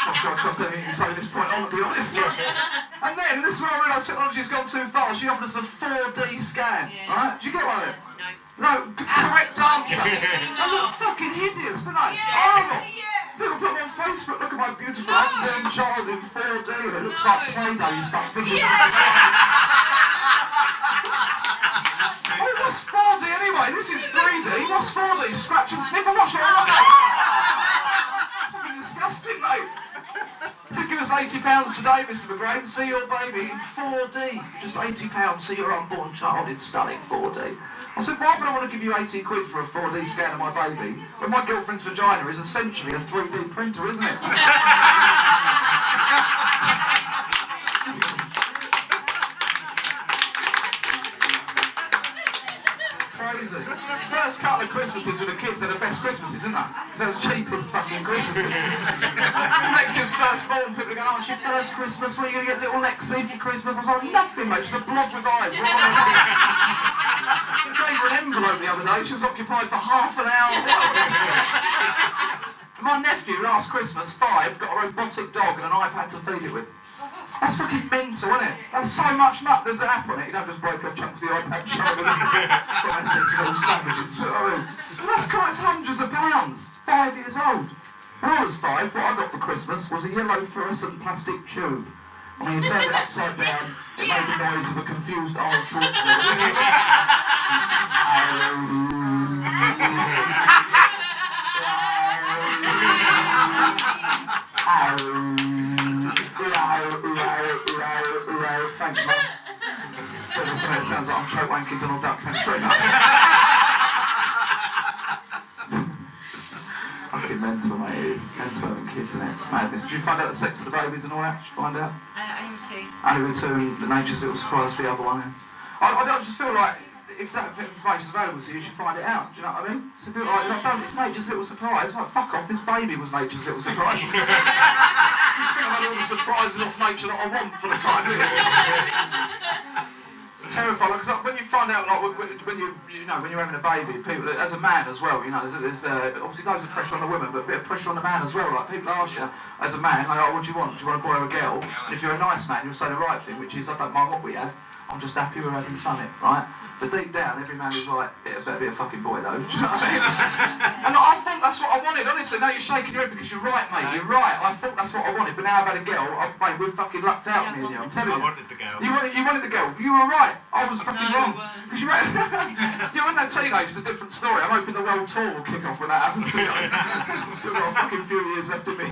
I'm sure I trust anything you say at this point on, to be honest. And then, this is where I realised technology's gone too far. She offered us a 4D scan, right? Did you get one of them? No, correct answer. They look fucking hideous, don't they? Horrible. People put them on Facebook, look at my beautiful unborn child in 4D, and it looks like Play-Doh, you start thinking. I What's 4D anyway? This is 3D. What's 4D? Scratch and sniff and wash it all. Fucking disgusting, mate. So give us £80 today, Mr. McGrain. See your baby in 4D. For just £80, see your unborn child in stunning 4D. I said, why would I want to give you 80 quid for a 4D scan of my baby when my girlfriend's vagina is essentially a 3D printer, isn't it? Crazy. First couple of Christmases with the kids are the best Christmases, isn't they? Because they're the cheapest fucking Christmases. Lexi's first born, people are going, oh, it's your first Christmas, where are you going to get little Lexi for Christmas? I was like, nothing, mate, she's a blob with eyes. I gave her an envelope the other day, she was occupied for half an hour. My nephew, last Christmas, 5, got a robotic dog and an iPad to feed it with. That's fucking mental, isn't it? That's so much muck, there's an app on it, you don't just break off chunks of the iPad shoulder from Essex, little savages, you know what I mean? But that's cool, it's hundreds of pounds, 5 years old. When I was 5, what I got for Christmas was a yellow fluorescent plastic tube. I mean, you turned it upside down, it made the noise of a confused Arnold Schwarzenegger. Thanks, mate. It sounds like I'm choke wanking Donald Duck. Thanks very much. Fucking mental, mate. It is mental having kids, isn't it? Madness. Did you find out the sex of the babies and all that? Did you find out? Only 2. Only with 2, and the nature's little surprise for the other one. Yeah. I just feel like if that information's available to you, you should find it out. Do you know what I mean? It's a bit like, don't, it's nature's little surprise. Like, fuck off, this baby was nature's little surprise. I think I've had all the surprises off nature that I want for the time being. It's terrifying, because when you find out, like, when you're having a baby, people, as a man as well, there's obviously loads of pressure on the women, but a bit of pressure on the man as well. Like, people ask you, as a man, like, oh, what do you want? Do you want a boy or a girl? And if you're a nice man, you'll say the right thing, which is, I don't mind what we have. I'm just happy we're having something, right? But deep down, every man is like, it better be a fucking boy though, do you know what I mean? And I thought that's what I wanted, honestly. No, you're shaking your head because you're right, mate, you're right. I thought that's what I wanted, but now I've had a girl, mate, we've fucking lucked out, me and you, I'm telling you. I wanted the girl. You wanted the girl, you were right. I was fucking wrong. Because when they're teenagers, it's a different story. I'm hoping the world tour will kick off when that happens to me. I've still got a fucking few years left in me.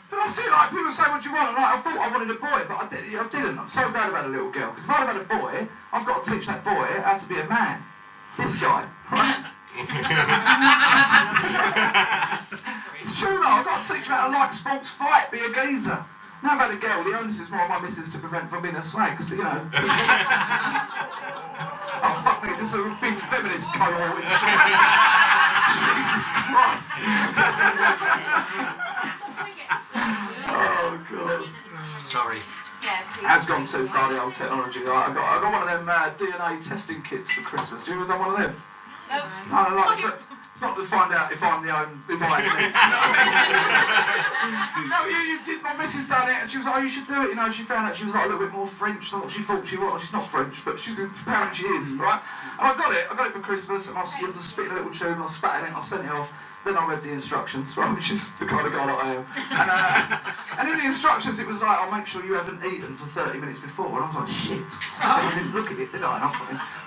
But that's it, like, people say, what do you want? And like, I thought I wanted a boy, but I didn't. I'm so glad I've had a little girl, because if I'd have had a boy, I've got to teach that boy how to be a man. This guy, right? It's true though, I've got to teach him how to like sports, fight, be a geezer. Now I've had a girl, the onus is more on my missus to prevent from being a slag, so, you know. Oh, fuck me, just a big feminist cohort. Jesus Christ. Oh, God. Sorry. Has gone too far, the old technology. I got one of them DNA testing kits for Christmas. You ever done one of them? No. No, like, it's not to find out if I'm the own, if I'm No, you did, my missus done it, and she was like, oh, you should do it, you know, she found out she was like a little bit more French than what she thought she was. She's not French, but apparently she is, right? And I got it for Christmas, and you have to spit in a little tube, and I spat in it, and I sent it off. Then I read the instructions, right, which is the kind of guy that I am. And in the instructions, it was like, I'll make sure you haven't eaten for 30 minutes before. And I was like, shit. I didn't look at it, did I? And I'm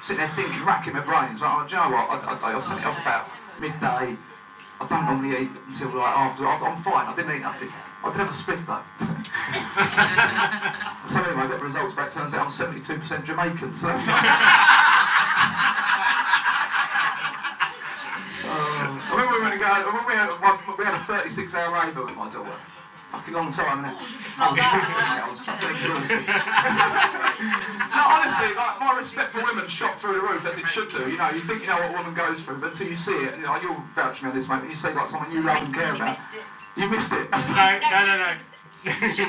sitting there thinking, racking my brains. Right? Do you know what? I sent it off about midday. I don't normally eat until like after. I'm fine. I didn't eat nothing. I did have a spliff though. So anyway, I got the results back. Turns out I'm 72% Jamaican. So that's nice. I remember we had a 36-hour labour with my daughter. Fucking long time, innit? I was fucking exhausted. No, honestly, like, my respect for women shot through the roof, as it should do. You know, you think you know what a woman goes through, but until you see it, and you'll vouch for me on this, mate, when you see like someone you love and care about. You missed it. No. Shut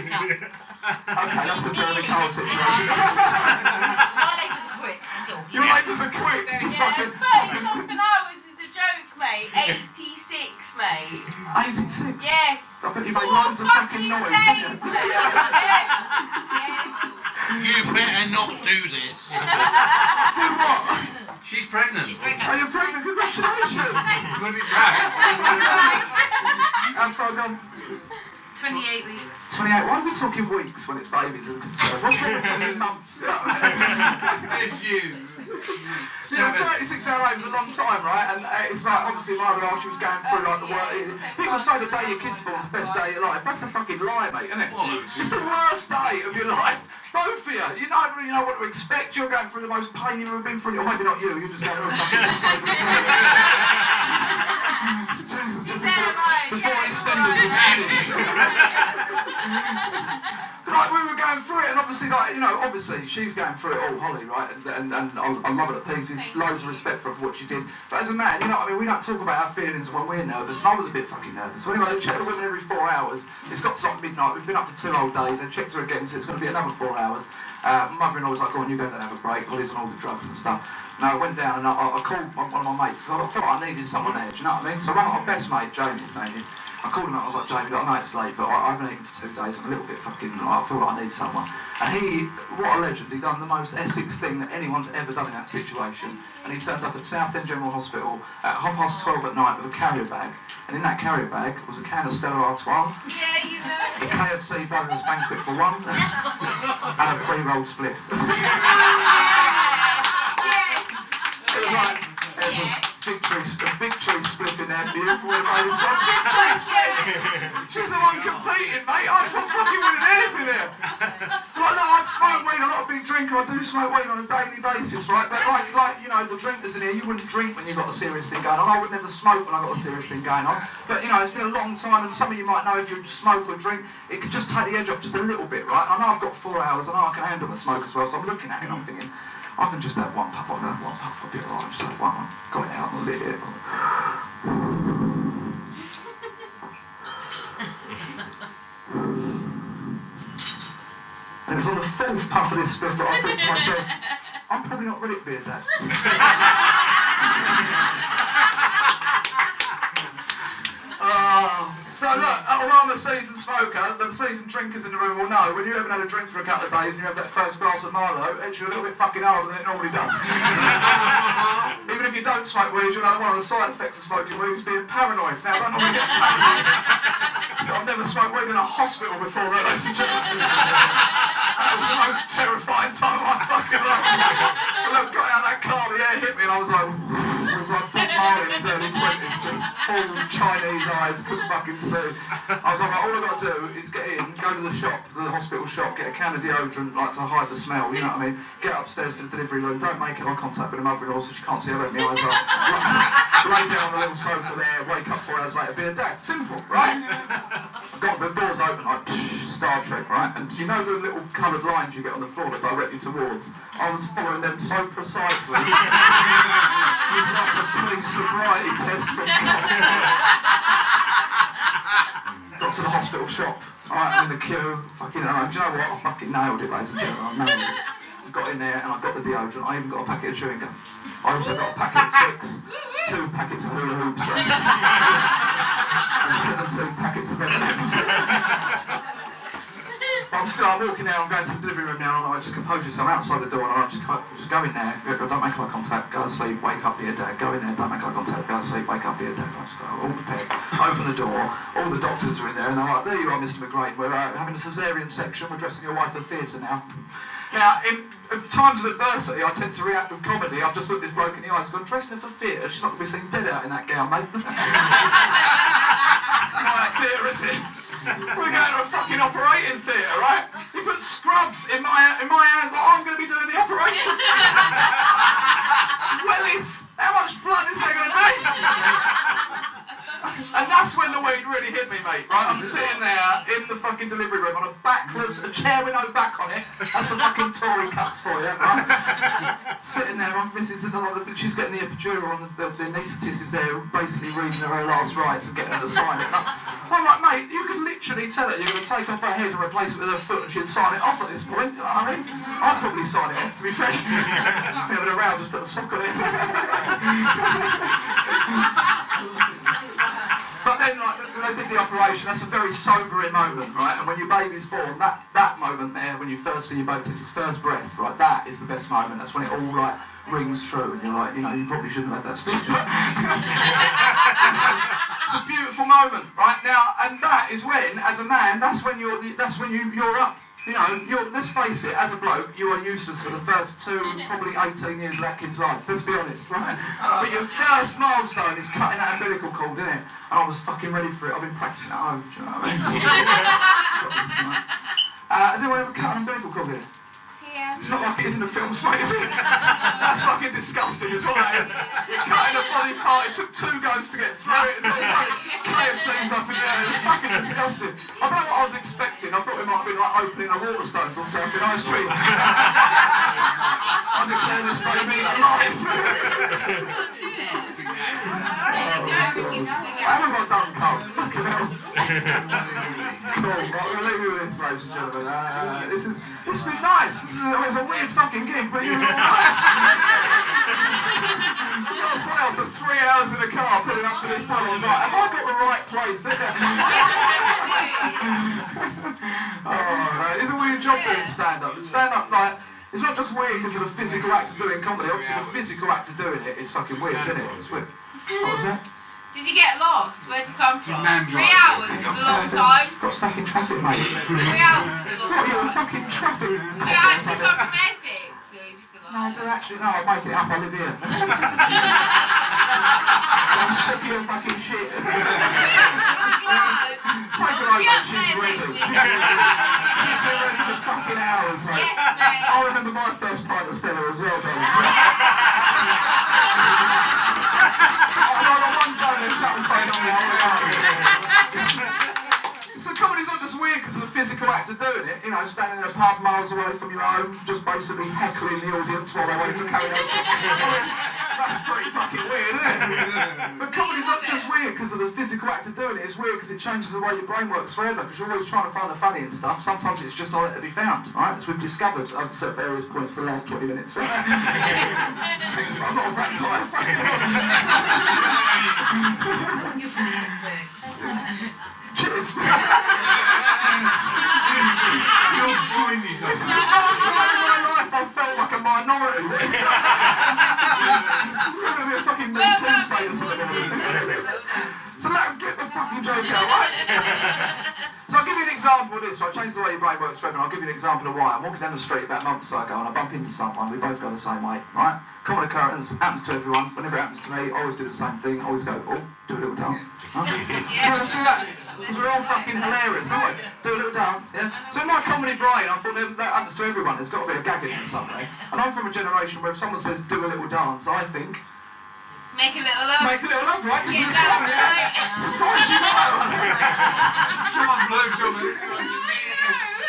up. Okay, that's a Jeremy Cole situation. My labours are quick, that's all. Your labours are quick. Just fucking... 30-something hours is a joke, mate. 86, mate. 86? Yes. I bet you made loads of fucking noise, didn't you? Yes. You better not do this. Do what? She's pregnant. Are you pregnant? Congratulations! Put it back. How far gone? 2 28 weeks. 28. Why are we talking weeks when it's babies and concerned? What's wrong with fucking months? You know what I mean? It's you. Yeah, 36-hour labour is a long time, right? And it's like, obviously, my other half, she was going through like the work. People say the day your kid's born is the best day of your life. That's a fucking lie, mate, isn't it? It's the worst day of your life. Both of you. You don't really know what to expect. You're going through the most pain you've ever been through. Or maybe not you. You're just going through a fucking disabled Jesus, just before EastEnders is finished. Like, we were going through it, and obviously, like, you know, obviously she's going through it all, Holly, right? And I love her to pieces. Loads of respect for her for what she did. But as a man, you know what I mean? We don't talk about our feelings when we're nervous, and I was a bit fucking nervous. So anyway, they check the women every 4 hours. It's got to like midnight. We've been up for 2 whole days. They checked her again, so it's going to be another 4 hours. My mother-in-law was like, go on, you go down and have a break. Holly's on all the drugs and stuff. And I went down and I called one of my mates, because I felt like I needed someone there, do you know what I mean? So I rang my best mate, Jamie, I called him up, I was like, Jamie, I know it's late, but I haven't eaten for 2 days, I'm a little bit fucking, I feel like I need someone. And he, what a legend, he done the most Essex thing that anyone's ever done in that situation. And he turned up at Southend General Hospital at 12:30 at night with a carrier bag. And in that carrier bag was a can of Stella Artois, Yeah, you know. a KFC boneless banquet for one, and a pre-rolled spliff. It was like, there's a victory spliff in there for you for when the baby's born. Victory spliff! She's the one competing, mate. I'm fucking winning anything here. Like, no, I smoke weed. I'm not a big drinker. I do smoke weed on a daily basis, right? But like, you know, the drinkers in here, you wouldn't drink when you've got a serious thing going on. I would never smoke when I've got a serious thing going on. But, you know, it's been a long time, and some of you might know if you smoke or drink, it could just take the edge off just a little bit, right? I know I've got 4 hours. I know I can handle the smoke as well, so I'm looking at it and I'm thinking, I can just have one puff, I can have one puff, I'll be alright, just have one, got it out and lit it. And it was on the 4th puff of this spliff that I thought to myself, I'm probably not ready to be a dad. So look, although I'm a seasoned smoker, the seasoned drinkers in the room will know when you haven't had a drink for a couple of days and you have that first glass of Milo, it's a little bit fucking harder than it normally does. Even if you don't smoke weed, you know one of the side effects of smoking weed is being paranoid. Now, I don't normally get paranoid. I've never smoked weed in a hospital before, though, ladies and gentlemen. That was the most terrifying time of my fucking life. I look, got out of that car, the air hit me, and I was like Bob Marley in his early 20s, just full Chinese eyes, couldn't fucking see. I was like, all I've got to do is get in, go to the shop, the hospital shop, get a can of deodorant, like to hide the smell, you know what I mean? Get upstairs to the delivery room, don't make eye contact with the mother-in-law so she can't see how red my eyes are. Lay down on the little sofa there, wake up 4 hours later, be a dad. Simple, right? Got the doors open like Star Trek, right? And you know the little coloured lines you get on the floor that direct you towards? I was following them so precisely. It was like a police sobriety test from cops. Got to the hospital shop. Alright, I'm in the queue. Fucking, do you know what? I fucking nailed it, ladies and gentlemen. I nailed it. I got in there and I got the deodorant. I even got a packet of chewing gum. I also got a packet of Twix, 2 packets of hula hoops, and 17 packets of M&Ms. I'm walking there, I'm going to the delivery room now, and I just compose yourself outside the door, and I just go in there, don't make eye contact, go to sleep, wake up, be a dad, go in there, don't make eye contact, go to sleep, wake up, be a dad. I just go all prepared, open the door, all the doctors are in there, and they're like, there you are, Mr. McGrain, we're having a caesarean section, we're dressing your wife for theatre now. Now, in times of adversity, I tend to react with comedy. I've just looked this bloke in the eyes and gone, dressing her for theatre, she's not going to be seen dead out in that gown, mate. It's not that theatre, is it? We're going to a fucking operating theatre, right? He put scrubs in my hand like I'm going to be doing the operation. Wellies, how much blood is there going to be? And that's when the weed really hit me, mate, right? I'm sitting there in the fucking delivery room on a chair with no back on it. That's the fucking Tory cuts for you, right? Sitting there, my missus, she's getting the epidural and the anaesthetist is there basically reading her last rites and getting her to sign it. I'm like, mate, you could literally tell her you're going to take off her head and replace it with her foot and she'd sign it off at this point, you know what I mean? I'd probably sign it off, to be fair. Yeah, but around, just put a sock on it. But then, like, when they did the operation, that's a very sobering moment, right? And when your baby's born, that moment there, when you first see your baby take his first breath, right, that is the best moment. That's when it all, like, rings true, and you're like, you know, you probably shouldn't have had that speech. It's a beautiful moment, right? Now, And that is when, as a man, that's when you're up. You know, let's face it, as a bloke, you are useless for the first probably 18 years of that kid's life. Let's be honest, right? But your first milestone is cutting that umbilical cord, isn't it? And I was fucking ready for it. I've been practicing at home, do you know what I mean? Has anyone ever cut an umbilical cord here? Yeah. It's not like it is in the films, mate, is it? That's fucking disgusting as well, that is. You're cutting a body part, it took 2 goes to get through it. It's all like KFC's up in there, it's fucking disgusting. I don't know what I was expecting. I thought it might have been like opening a Waterstones or something, High Street. I declare this baby alive. I haven't got done, Carl. Fucking hell. Cool, right, we'll leave you with this, ladies and gentlemen. This has been nice. It's a weird fucking gig, but you were all nice. I've got to say, after 3 hours in the car pulling up to this pub, I was like, have I got the right place? Oh, it's a weird job doing stand-up. Stand-up, like, it's not just weird because of the physical act of doing comedy. Obviously, the physical act of doing it is fucking weird, isn't it? It's weird. What was that? Did you get lost? Where'd you come from? 3 hours is a long time. Got stuck in traffic, mate. 3 hours is a long time. What, you're fucking traffic? Do you actually come from Essex? Or you just No, I don't actually, no, I'll make it up, I live here. I'm sick of your fucking shit. Take her home, mate, she's ready. She's been ready for fucking hours, mate. Yes, mate. I remember my first pint of Stella as well, darling. I got one joke and shut the phone on me. So comedy's not just weird because of the physical act of doing it, you know, standing in a pub miles away from your home, just basically heckling the audience while they wait for karaoke. That's pretty fucking weird, isn't it? But comedy's not just weird because of the physical act of doing it, it's weird because it changes the way your brain works forever, because you're always trying to find the funny and stuff. Sometimes it's just not there to be found, right? As we've discovered at various points the last 20 minutes. Right? I'm not a vampire. You're 46. Cheers. You're fine, you know. This is the first time in my life I felt like a minority. It's going to be a fucking Me Too status in the morning. So let get the fucking joke out, right? So I'll give you an example of this. So I changed the way your brain works forever, and I'll give you an example of why. I'm walking down the street about a month or so ago, and I bump into someone. We both go the same way, right? Common occurrence, happens to everyone. Whenever it happens to me, I always do the same thing. I always go, oh, do a little dance. Huh? Yeah, let's do that. Because we're all fucking hilarious, aren't we? Do a little dance, yeah? So in my comedy brain, I thought that happens to everyone. There's got to be a gag in it some way. And I'm from a generation where if someone says, do a little dance, I think... Make a little love. Make a little love, right? Because Yeah, it's a song, that's right. yeah? Surprise you know that one. Come on, blowjob.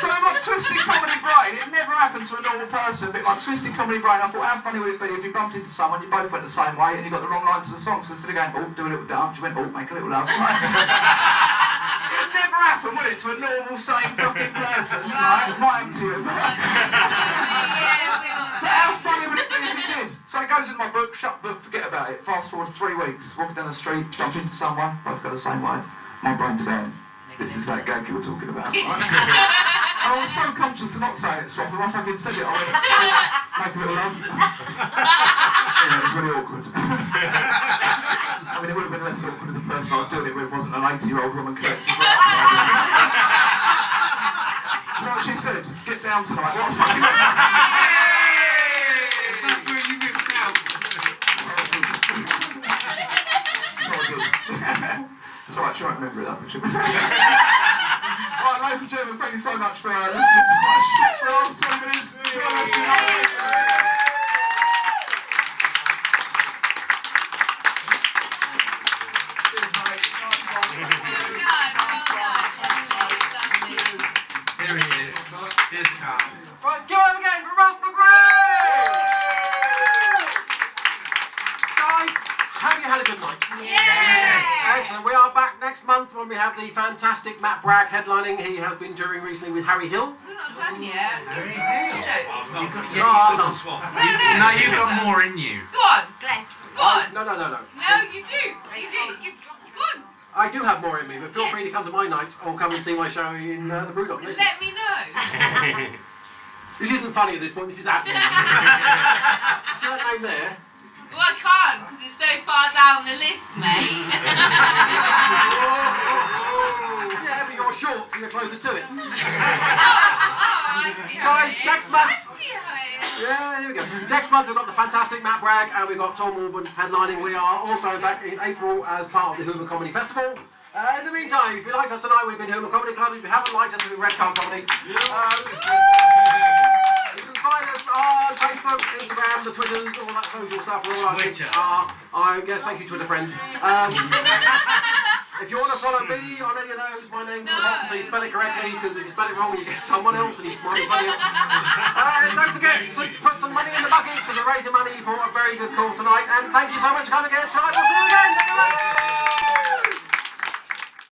So in my twisted comedy brain, it never happened to a normal person, but my twisted comedy brain, I thought, how funny would it be if you bumped into someone, you both went the same way, and you got the wrong line to the song, so instead of going, oh, do a little dance, you went, oh, make a little love. Right? It never happened, would it, to a normal, sane fucking person, right? It might happen to you. But how funny would it be if it did? So it goes in my book, shut book, forget about it. Fast forward 3 weeks, walking down the street, bump into someone, both go the same way. My brain's going, this is that gag you were talking about, right? And I was so conscious of not saying it, Swaffham, I fucking said it. I went, make a little love. Yeah, it was really awkward. I mean, it would have been less awkward if the person I was doing it with wasn't an 80-year-old woman collecting for outside. Do you know what she said? Get down tonight. What a fucking... That's where you get down. It's alright, she won't remember it up. Alright, ladies and gentlemen, thank you so much for listening to my shit for the last 20 minutes. Here he is. Here's Carl. Right, go over again for Ross McGrath! Guys, have you had a good night? Yeah! Excellent. We are back next month when we have the fantastic Matt Bragg headlining. He has been touring recently with Harry Hill. We're not done yet. No, I'm not. Now you've got more in you. Go on, Glenn. Go on. No. No, you do. You do. Go on. I do have more in me, but feel free to come to my nights or come and see my show in the Brewdog. Let me know. This isn't funny at this point, this is admin. See that name there? Well, I can't because it's so far down the list, mate. you're short, so you're closer to it. Oh, I see how Guys, it is. next month. I see how it is. Yeah, here we go. Next month we've got the fantastic Matt Bragg and we've got Tom Auburn headlining. We are also back in April as part of the Hoover Comedy Festival. In the meantime, if you liked us tonight, we've been Hoover Comedy Club. If you haven't liked us, we've been Red Card Comedy. You can find us on Facebook, Instagram, the Twitters, all that social stuff. All our Twitter. yes, thank you, Twitter friend. If you want to follow me on any of those, my name's Bob, so you spell it correctly, because if you spell it wrong, you get someone else and he's might funny. Don't forget to put some money in the bucket, because we're raising money for a very good cause tonight. And thank you so much for coming again. Tonight, we'll see you again. Thank you very much.